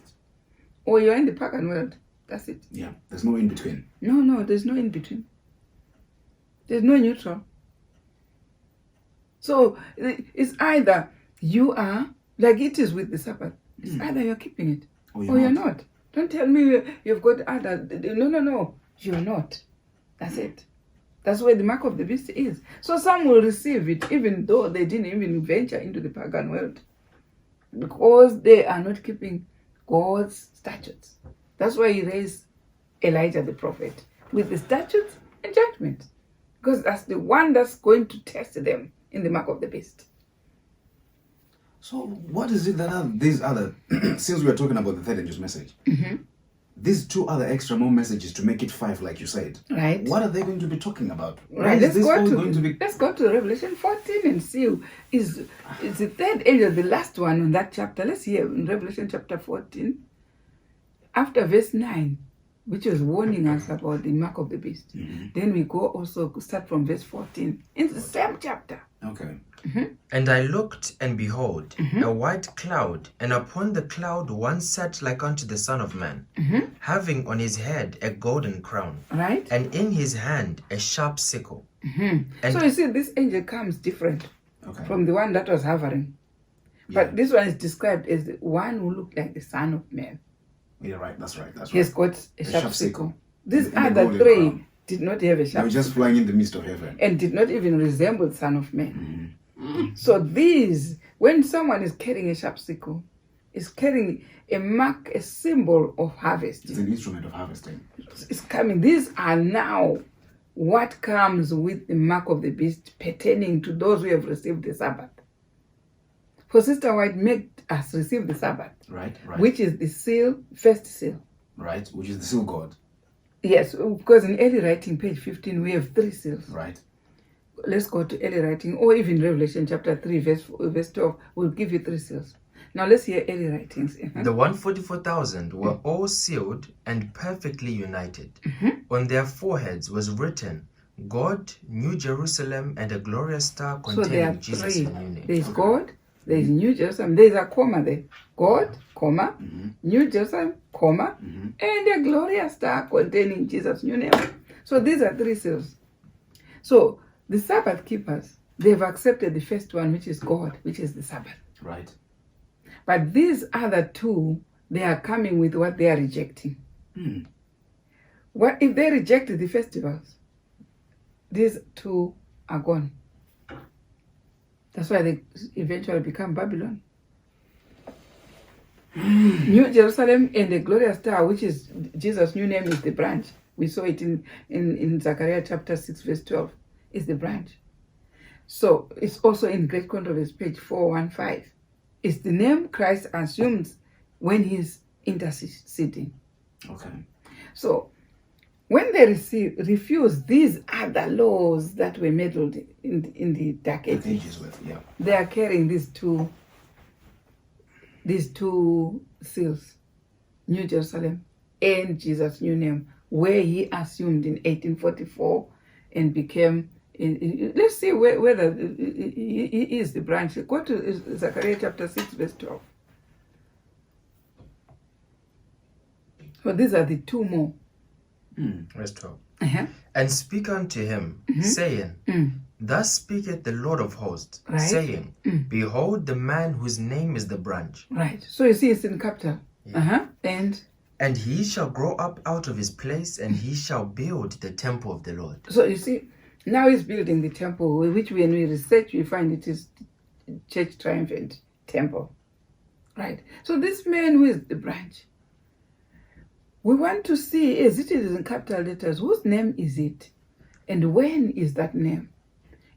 or you're in the pagan world. That's it. Yeah. There's no in between. No, there's no in between. There's no neutral. So it's either you are, like it is with the Sabbath, it's either you're keeping it or you're not. Don't tell me you've got other. No, you're not. That's it. That's where the mark of the beast is. So some will receive it even though they didn't even venture into the pagan world, because they are not keeping God's statutes. That's why he raised Elijah the prophet with the statutes and judgment, because that's the one that's going to test them in the mark of the beast. So what is it that these other, since we are talking about the third angel's message, these two other extra more messages to make it 5, like you said, right? What are they going to be talking about? Right. Let's go to Revelation 14 and see is the third angel the last one on that chapter. Let's hear in Revelation chapter 14, after verse 9, which was warning us about the mark of the beast. Then we go also start from verse 14 in the same chapter. Okay. And I looked, and behold, a white cloud, and upon the cloud one sat like unto the Son of Man, having on his head a golden crown, right, and in his hand a sharp sickle. And so you see, this angel comes different from the one that was hovering. But this one is described as the one who looked like the Son of Man. Yeah, right. That's right. He's got a sharp sickle. These and other three did not have a sharp sickle. They were just flying in the midst of heaven. And did not even resemble the Son of Man. So these, when someone is carrying a sharp sickle, is carrying a mark, a symbol of harvest. It's an instrument of harvesting. It's coming. These are now what comes with the mark of the beast pertaining to those who have received the Sabbath. For Sister White made us receive the Sabbath. Right. Which is the seal, first seal. Right, which is the seal God. Yes, because in early writing, page 15, we have 3 seals. Right. Let's go to early writing, or even Revelation chapter 3, verse 12, will give you 3 seals. Now let's hear early writings. The 144,000 were all sealed and perfectly united. On their foreheads was written, God, New Jerusalem, and a glorious star containing Jesus' new name. There is God, there is New Jerusalem, there is a comma there. God, comma, New Jerusalem, comma, and a glorious star containing Jesus' new name. So these are 3 seals. So the Sabbath keepers, they've accepted the first one, which is God, which is the Sabbath. Right. But these other 2, they are coming with what they are rejecting. What if they rejected the festivals? These 2 are gone. That's why they eventually become Babylon. New Jerusalem and the glorious star, which is Jesus' new name, is the branch. We saw it in Zechariah chapter 6, verse 12. Is the branch. So it's also in Great Controversy, page 415. It's the name Christ assumes when he's interceding. Okay. So when they refuse these other laws that were meddled in the Dark Ages, they are carrying these two seals, New Jerusalem and Jesus' new name, where he assumed in 1844 and became. Let's see whether he is the branch. Go to Zechariah chapter 6, verse 12. So these are the 2 more. Verse 12. And speak unto him, saying, Thus speaketh the Lord of hosts, saying, Behold the man whose name is the branch. Right. So you see it's in capital. And he shall grow up out of his place, and he shall build the temple of the Lord. So you see, now he's building the temple, which when we research, we find it is Church Triumphant Temple. Right. So this man who is the branch, we want to see, as it is in capital letters, whose name is it? And when is that name?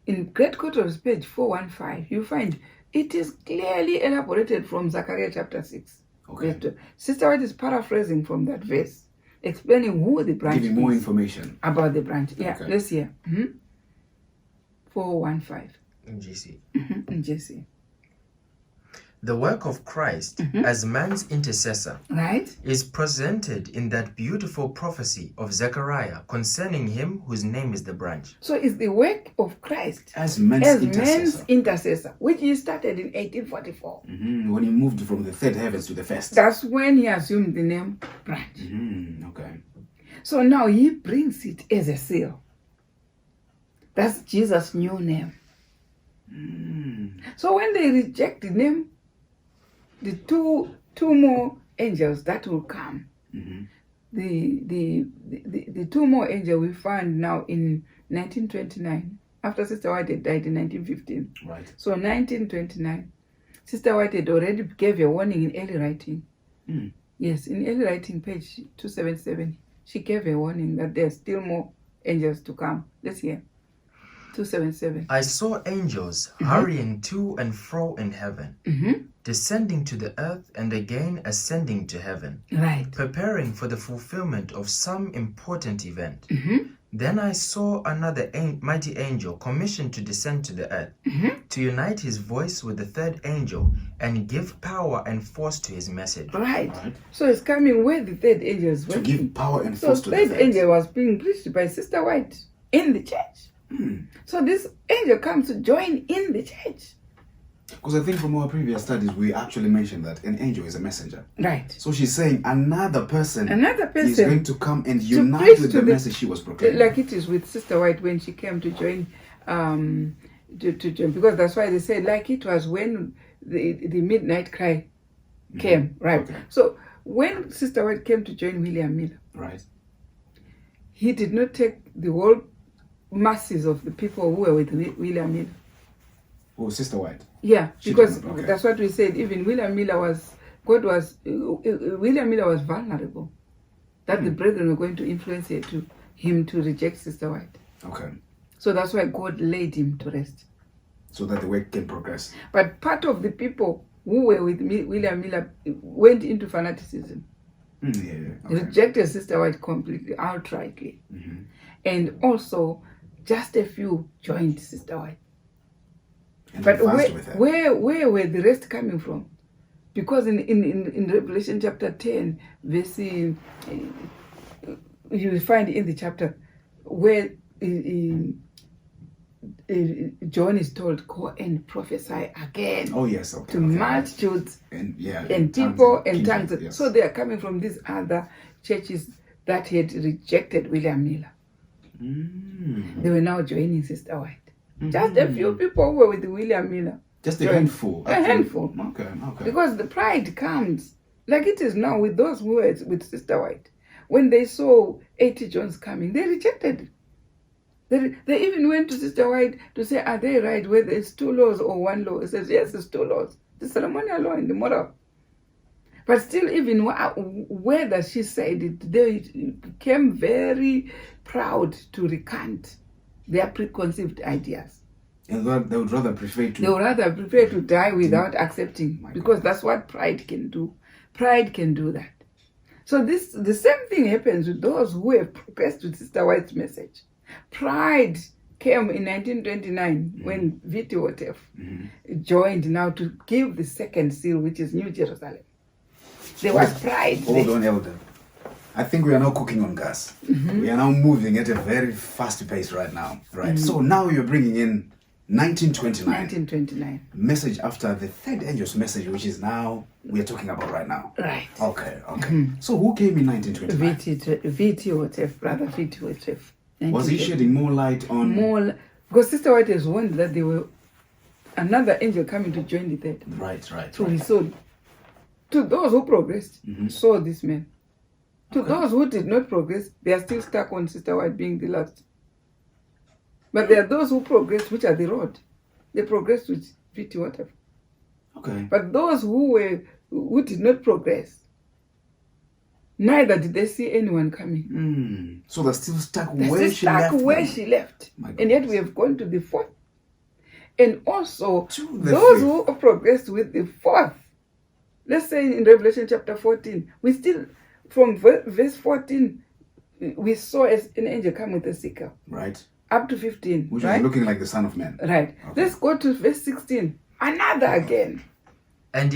In Great Controversy, page 415, you find it is clearly elaborated from Zechariah chapter 6. Okay. Sister White is paraphrasing from that verse, explaining who the branch is. Giving more information about the branch. Yeah, okay. Let's hear. 415. In GC. In GC. The work of Christ as man's intercessor is presented in that beautiful prophecy of Zechariah concerning him whose name is the branch. So it's the work of Christ as man's intercessor, which he started in 1844. When he moved from the third heavens to the first. That's when he assumed the name branch. Okay. So now he brings it as a seal. That's Jesus' new name. So when they reject the name, the two more angels that will come, the two more angels we find now in 1929, after Sister White had died in 1915. Right. So 1929, Sister White had already gave a warning in early writing. Yes, in early writing, page 277, she gave a warning that there's still more angels to come. Let's hear. 277. I saw angels hurrying to and fro in heaven, descending to the earth and again ascending to heaven, Right. preparing for the fulfillment of some important event. Then I saw another mighty angel commissioned to descend to the earth, to unite his voice with the third angel and give power and force to his message. Right. So it's coming where the third angel is To working. give power and So force to the third third. angel was being preached by Sister White in the church. So this angel comes to join in the church. Because I think from our previous studies, we actually mentioned that an angel is a messenger. Right. So she's saying another person Another is going person, to come and preach unite with to the the- message she was proclaiming. like it is with Sister White when she came to join, to join, because that's why they say like it was when the midnight cry came, right? Okay. So when Sister White came to join William Miller, Right. he did not take the whole masses of the people who were with William Miller. Oh, Sister White. Yeah, She because didn't, okay. that's what we said. Even William Miller was vulnerable. That the brethren were going to influence him to reject Sister White. Okay. So that's why God laid him to rest. So that the work can progress. But part of the people who were with William Miller went into fanaticism, Okay. rejected Sister White completely, outrightly. And also, just a few joined Sister White. And But advanced with her. where were the rest coming from? Because in Revelation chapter 10, verse, you will find in the chapter where John is told, go and prophesy again Oh, yes. Okay. to multitudes And yeah. and tongues people and kindred, tongues. yes. So they are coming from these other churches that had rejected William Miller. They were now joining Sister White. Just a few people who were with William Miller. Just a joined. handful. A handful. Okay. Because the pride comes, like it is now with those who were with Sister White. When they saw 80 Johns coming, they rejected it. They even went to Sister White to say, are they right, whether it's 2 laws or 1 law? It says, yes, it's 2 laws. The ceremonial law and the moral. But still, even whether she said it, they became very proud to recant their preconceived ideas. And they would rather prefer to. They would rather prefer to die without accepting, My because God. that's what pride can do. Pride can do that. So the same thing happens with those who have progressed with Sister White's message. Pride came in 1929 when V.T. Wotef joined now to give the second seal, which is New Jerusalem. There was pride. Hold on, Elder. I think we are now cooking on gas. We are now moving at a very fast pace right now. Right. So now you're bringing in 1929. 1929. Message after the third angel's message, which is now we are talking about right now. Right. Okay. So who came in 1929? V.T. Wotef, brother V.T. Wotef. Was he shedding more light on? More, because Sister White has warned that there were another angel coming to join the third. Right. So he saw, to those who progressed, saw this man. To those who did not progress, they are still stuck on Sister White being the last. But there are those who progress, which are the road. They progressed with V.T. Wotef. Okay. But those who did not progress, neither did they see anyone coming. So they're still stuck They're where still she stuck left where them. she left. My And yet goodness. we have gone to the fourth. And also, To the those fifth. who progressed with the fourth, let's say in Revelation chapter 14, we still, from verse 14, we saw an angel come with a sickle, Right. up to 15, Which right? was looking like the Son of Man. Right. Okay. Let's go to verse 16. Another again. And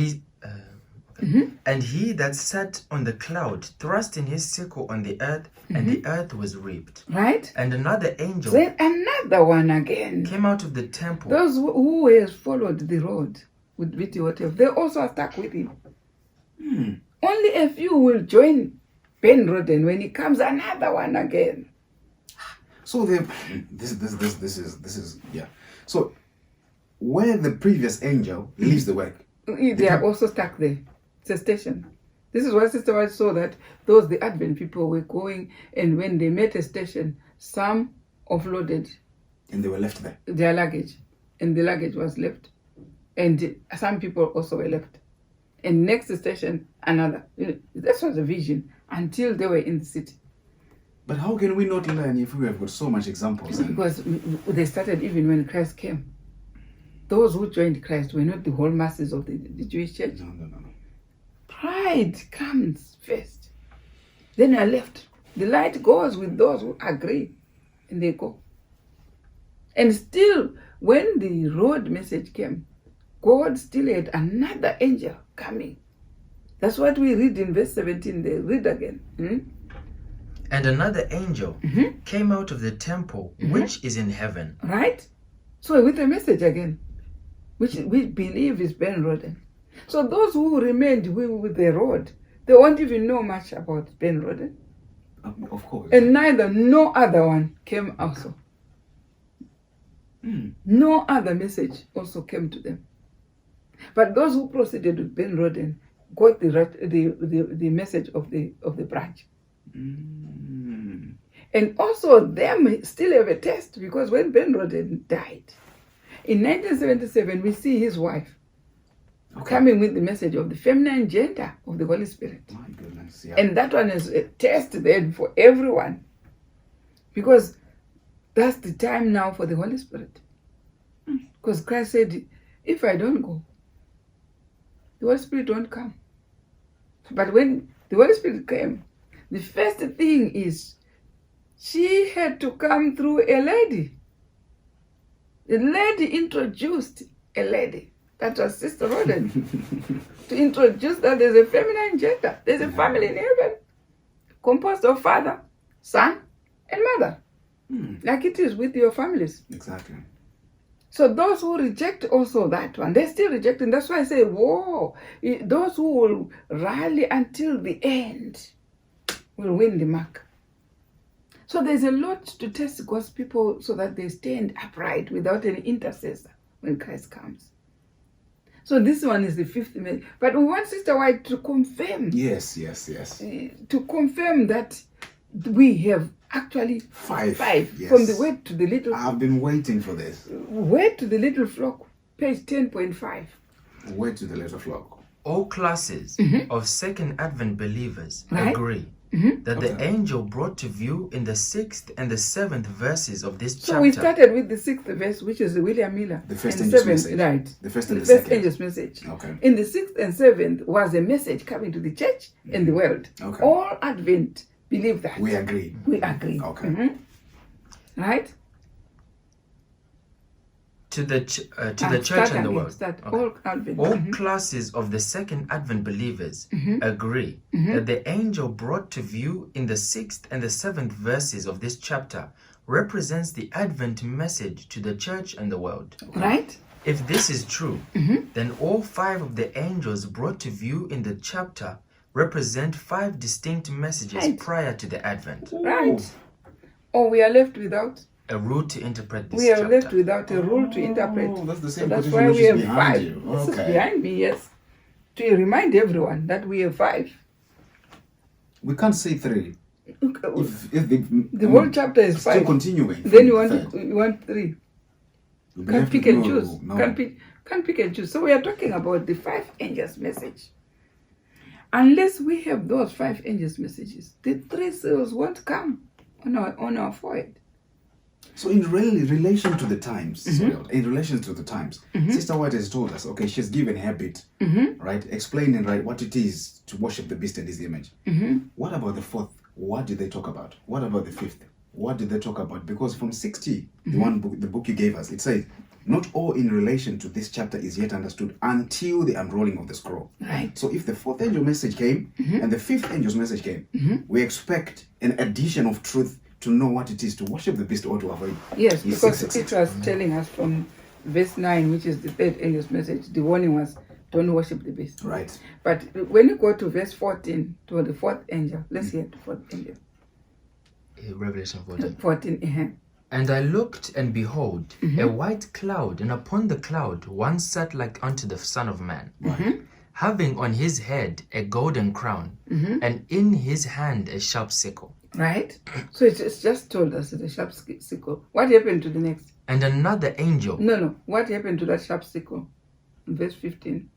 he that sat on the cloud thrust in his sickle on the earth, and the earth was reaped. Right? And another angel Then another one again. came out of the temple. Those who has followed the road with V.T. Wotef, they also are stuck with him. Only a few will join Ben Roden when he comes. Another one again. So this is yeah. So where the previous angel leaves the work. They are also stuck there. It's a station. This is why Sister White saw that the Advent people were going, and when they met a station, some offloaded And they were left there. their luggage, and the luggage was left. And some people also were left. And next station, another. That was a vision until they were in the city. But how can we not learn if we have got so much examples? Because they started even when Christ came. Those who joined Christ were not the whole masses of the Jewish church. No. Pride comes first. Then you are left. The light goes with those who agree, and they go. And still, when the road message came, God still had another angel coming. That's what we read in verse 17. They read again. And another angel came out of the temple which is in heaven. Right? So with a message again, which we believe is Ben Roden. So those who remained with the road, they won't even know much about Ben Roden. Of course. And neither no other one came also. No other message also came to them. But those who proceeded with Ben Roden got the message of the branch. And also them still have a test, because when Ben Roden died in 1977, we see his wife coming with the message of the feminine gender of the Holy Spirit. My goodness, yeah. And that one is a test then for everyone, because that's the time now for the Holy Spirit. Because Christ said, if I don't go, the Holy Spirit won't come. But when the Holy Spirit came, the first thing is she had to come through a lady. The lady introduced a lady. That was Sister Roden. To introduce that there's a feminine gender. There's a family in heaven composed of father, son, and mother. Like it is with your families. Exactly. So those who reject also that one, they're still rejecting. That's why I say, whoa, those who will rally until the end will win the mark. So there's a lot to test God's people so that they stand upright without any intercessor when Christ comes. So this one is the fifth message. But we want Sister White to confirm. Yes. To confirm that we have actually five. Yes. From the word to the little. I've been waiting for this. Word to the little flock, page 10.5. Word to the little flock. All classes of Second Advent believers Right. agree that the angel brought to view in the 6th and the 7th verses of this So chapter. we started with the 6th verse, which is the William Miller. The first and angel's 7th, message. right? The first and the first second. angel's message. Okay. In the 6th and 7th was a message coming to the church and the world. Okay. All Advent believe that. We agree. We agree. Okay. Right? To the Start church and the again, world. start. Okay. All Advent. All classes of the Second Advent believers agree that the angel brought to view in the 6th and the 7th verses of this chapter represents the Advent message to the church and the world. Right? If this is true, then all 5 of the angels brought to view in the chapter represent 5 distinct messages Right. prior to the Advent. Right. Or we are left without. A rule to interpret this We are chapter. left without a rule to interpret. Oh, that's the So same that's position why which we is have behind 5. you. This is Okay. behind me, yes. To remind everyone that we have 5. We can't say 3. If The whole chapter is still 5. continuing. Then from the third. you want 3. We'll be Can't left pick with and no choose. rule. No. Can't pick and choose. So we are talking about the 5 angels' message. Unless we have those 5 angels' messages, the 3 seals won't come on our forehead. So in relation to the times, in relation to the times, Sister White has told us, okay, she's given her bit, right, explaining right what it is to worship the beast and his image. What about the 4th? What did they talk about? What about the 5th? What did they talk about? Because from 60, the book you gave us, it says, not all in relation to this chapter is yet understood until the unrolling of the scroll. Right. So if the 4th angel message came and the 5th angel's message came, we expect an addition of truth to know what it is to worship the beast or to avoid. Yes, his because 666. it was telling us from verse 9, which is the 3rd angel's message, the warning was, don't worship the beast. Right. But when you go to verse 14, to the 4th angel, let's hear the 4th angel. Revelation 14. 14, And I looked, and behold, a white cloud, and upon the cloud one sat like unto the Son of Man, having on his head a golden crown, and in his hand a sharp sickle. Right? So it's just told us the sharp sickle. What happened to the next? And another angel. No. What happened to that sharp sickle? In verse 15.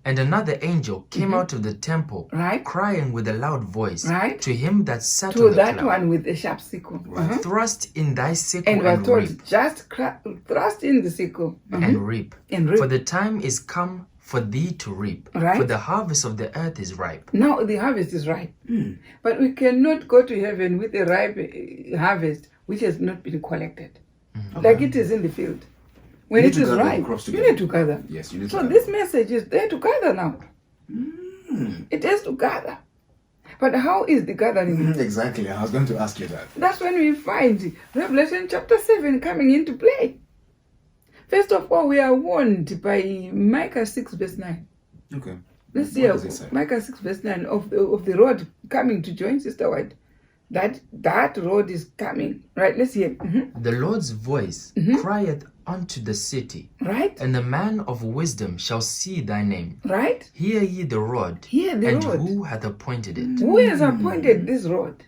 And another angel came out of the temple, Right. crying with a loud voice, Right. to him that sat To on the that cloud, one with the sharp sickle. thrust in thy sickle And we're and told, reap, just thrust in the sickle. and reap. And reap. For the time is come for thee to reap, Right. for the harvest of the earth is ripe. Now the harvest is ripe. But we cannot go to heaven with a ripe harvest which has not been collected. Like it is in the field. When You it need to is gather the ripe, crops you together. need to gather. Yes, you need to So gather. this message is there to gather now. It has to gather. But how is the gathering? Exactly. I was going to ask you that. That's when we find Revelation chapter 7 coming into play. First of all, we are warned by Micah 6 verse 9. Okay. Let's What see does it say? Micah 6 verse 9 of the road coming to join Sister White. That road is coming. Right, let's hear. The Lord's voice crieth unto the city, Right? and the man of wisdom shall see thy name. Right? Hear ye the rod, Hear the and road. who hath appointed it? Who has appointed this road?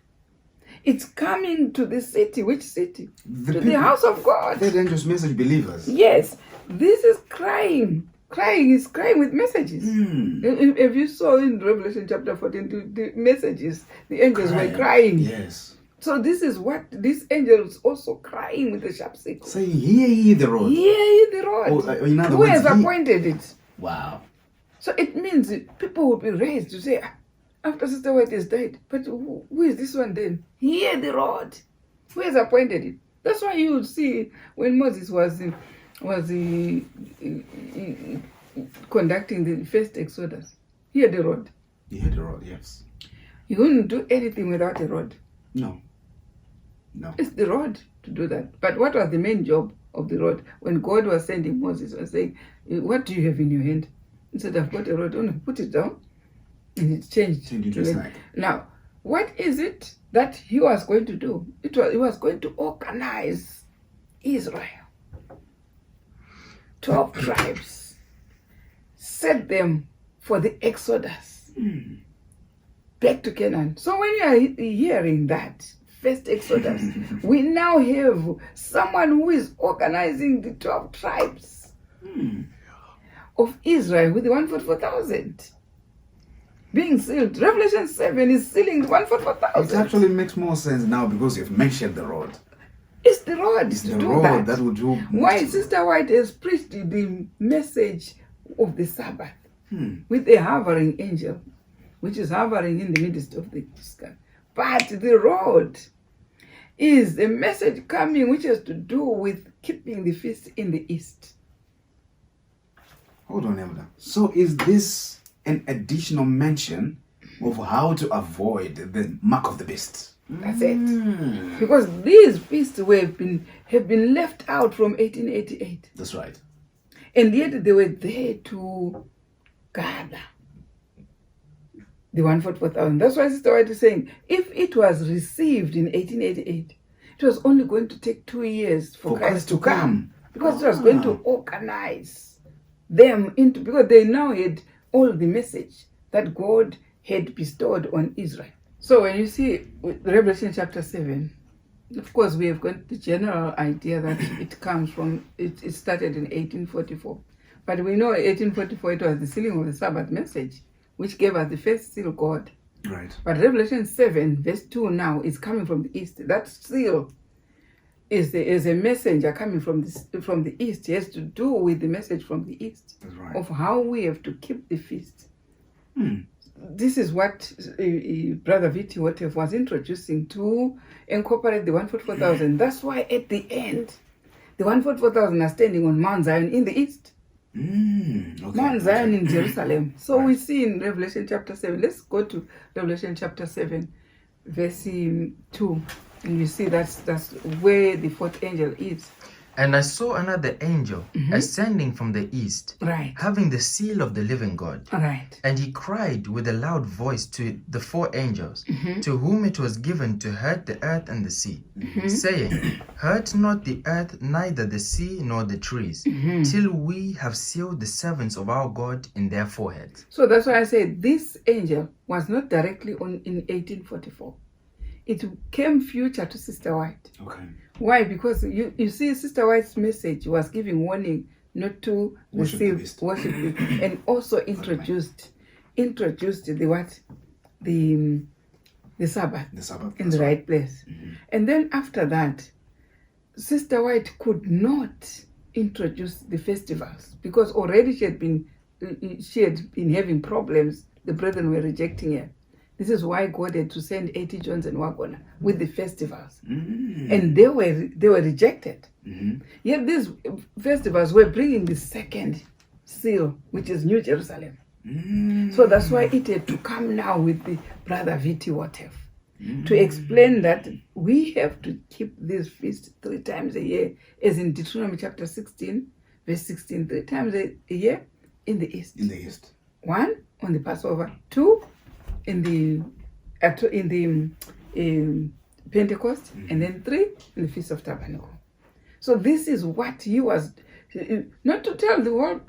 It's coming to the city. Which city? The To the people- house of God. Third angel's message believers. Yes. This is crying. Crying is crying with messages. If you saw in Revelation chapter 14, the messages, the angels were crying. Yes. So this is what this angel is also crying with the sharp sickle. Saying, hear ye the road. Hear ye the road. Oh, in other Who words, has he- appointed it? Wow. So it means people will be raised to say, after Sister White has died, but who is this one then? Hear the road. Who has appointed it? That's why you would see when Moses was conducting the first Exodus. Hear the road. You hear the road, yes. You wouldn't do anything without a road. No. No. It's the road to do that. But what was the main job of the road? When God was sending Moses, was saying, what do you have in your hand? He said, I've got a rod. Oh no, put it down. And it changed. Changed into a snack. Now, what is it that he was going to do? He was going to organize Israel. 12 tribes. Set them for the Exodus. Back to Canaan. So when you are hearing that, first Exodus, we now have someone who is organizing the 12 tribes of Israel with the 144,000 being sealed. Revelation 7 is sealing the It 144,000. actually makes more sense now because you've mentioned the road. It's the road It's to the do road that. that will do. Why Sister White has preached the message of the Sabbath with a hovering angel, which is hovering in the midst of the sky. But the road is a message coming which has to do with keeping the feast in the east. Hold on, Elder. So is this an additional mention of how to avoid the mark of the beast? That's it. Because these feasts have been left out from 1888. That's right. And yet they were there to gather the 144,000. That's why Sister White is saying, if it was received in 1888, it was only going to take 2 years for Christ to come. Because it was going to organize them into, because they now had all the message that God had bestowed on Israel. So when you see Revelation chapter 7, of course we have got the general idea that it comes from, it started in 1844. But we know 1844 it was the sealing of the Sabbath message, which gave us the first seal God. Right. But Revelation 7 verse 2 now is coming from the east. That seal is a messenger coming from the east. It has to do with the message from the east. That's right. Of how we have to keep the feast. This is what Brother Viti Wotef was introducing to incorporate the 144,000. That's why at the end, the 144,000 are standing on Mount Zion in the east. Okay. Mount Zion in Jerusalem. So we see in Revelation chapter 7. Let's go to Revelation chapter 7, verse 2. And you see that's where the fourth angel is. And I saw another angel ascending from the east, Right. having the seal of the living God. Right. And he cried with a loud voice to the 4 angels, to whom it was given to hurt the earth and the sea, saying, Hurt not the earth, neither the sea nor the trees, till we have sealed the servants of our God in their foreheads. So that's why I said this angel was not directly on in 1844. It came future to Sister White. Okay. Why? Because you see, Sister White's message was giving warning not to Worship the receive beast. worship it, and also introduced the what, the Sabbath The Sabbath. in that's the right place. And then after that, Sister White could not introduce the festivals because already she had been having problems. The brethren were rejecting her. This is why God had to send 80 Johns and Wagona with the festivals. And they were rejected. Yet these festivals were bringing the second seal, which is New Jerusalem. So that's why it had to come now with the Brother V.T. Watef to explain that we have to keep this feast 3 times a year, as in Deuteronomy chapter 16, verse 16, 3 times a year in the east. In the east. 1 on the Passover, 2 in the Pentecost, and then 3 in the Feast of Tabernacle. So this is what he was, not to tell the world,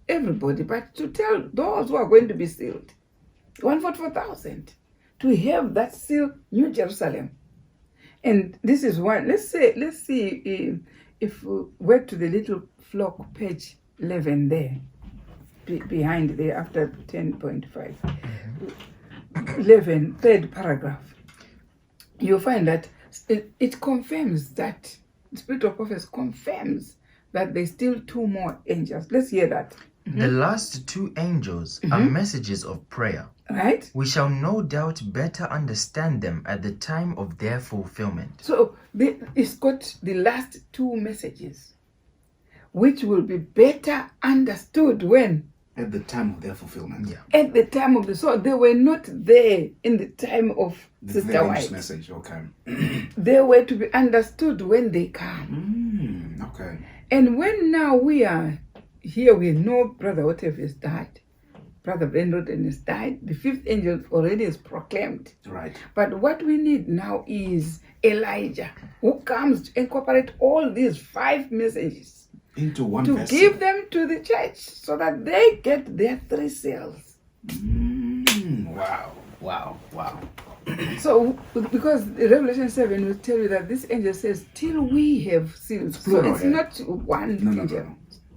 everybody, but to tell those who are going to be sealed, 144,000, to have that seal, New Jerusalem. And this is one. Let's see if we went to the little flock, page 11 there, behind there after 10.5. 11, third paragraph. You'll find that it confirms that the Spirit of Prophecy confirms that there's still 2 more angels. Let's hear that. The last 2 angels are messages of prayer. Right? We shall no doubt better understand them at the time of their fulfillment. So it's got the last 2 messages, which will be better understood when? At the time of their fulfillment. Yeah. At the time of so they were not there in the time of The Sister very White. message. Okay. They were to be understood when they come. Okay. And when now we are here, we know Brother Watef has died. Brother Brendan has died. The 5th angel already is proclaimed. Right. But what we need now is Elijah, who comes to incorporate all these 5 messages Into one to vessel. give them to the church so that they get their 3 seals. Wow. Wow. Wow. So, because Revelation 7 will tell you that this angel says, till we have seals. So plural, it's yeah. not one No. angel.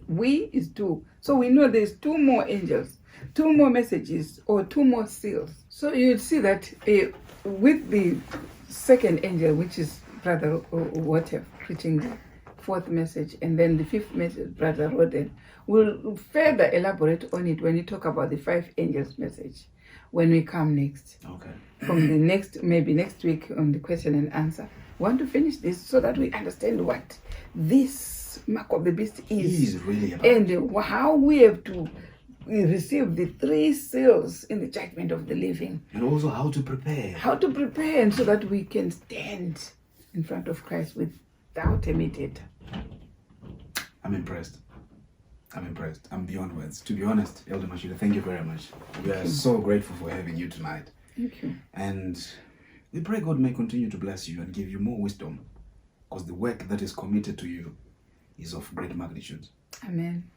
We is 2. So we know there's 2 more angels, 2 more messages, or 2 more seals. So you'd see that with the second angel, which is Brother Watef, preaching the 4th message, and then the 5th message, Brother Roden, will further elaborate on it when you talk about the 5 angels message when we come next. Okay. From the maybe next week on the question and answer. Want to finish this so that we understand what this mark of the beast Is really about. and how we have to receive the 3 seals in the judgment of the living. And also how to prepare. How to prepare and so that we can stand in front of Christ without a mediator. I'm impressed. I'm beyond words. To be honest, Elder Mashida, thank you very much. We are so grateful for having you tonight. Thank you. And we pray God may continue to bless you and give you more wisdom, because the work that is committed to you is of great magnitude. Amen.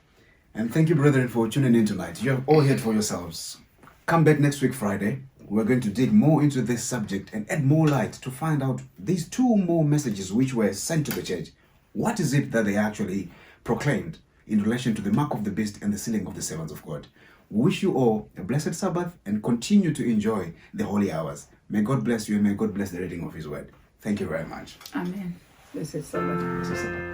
And thank you, brethren, for tuning in tonight. You have all heard for yourselves. Come back next week, Friday. We're going to dig more into this subject and add more light to find out these 2 more messages which were sent to the church. What is it that they actually proclaimed in relation to the mark of the beast and the sealing of the servants of God? We wish you all a blessed Sabbath and continue to enjoy the holy hours. May God bless you and may God bless the reading of His word. Thank you very much. Amen. Blessed Sabbath. Blessed Sabbath.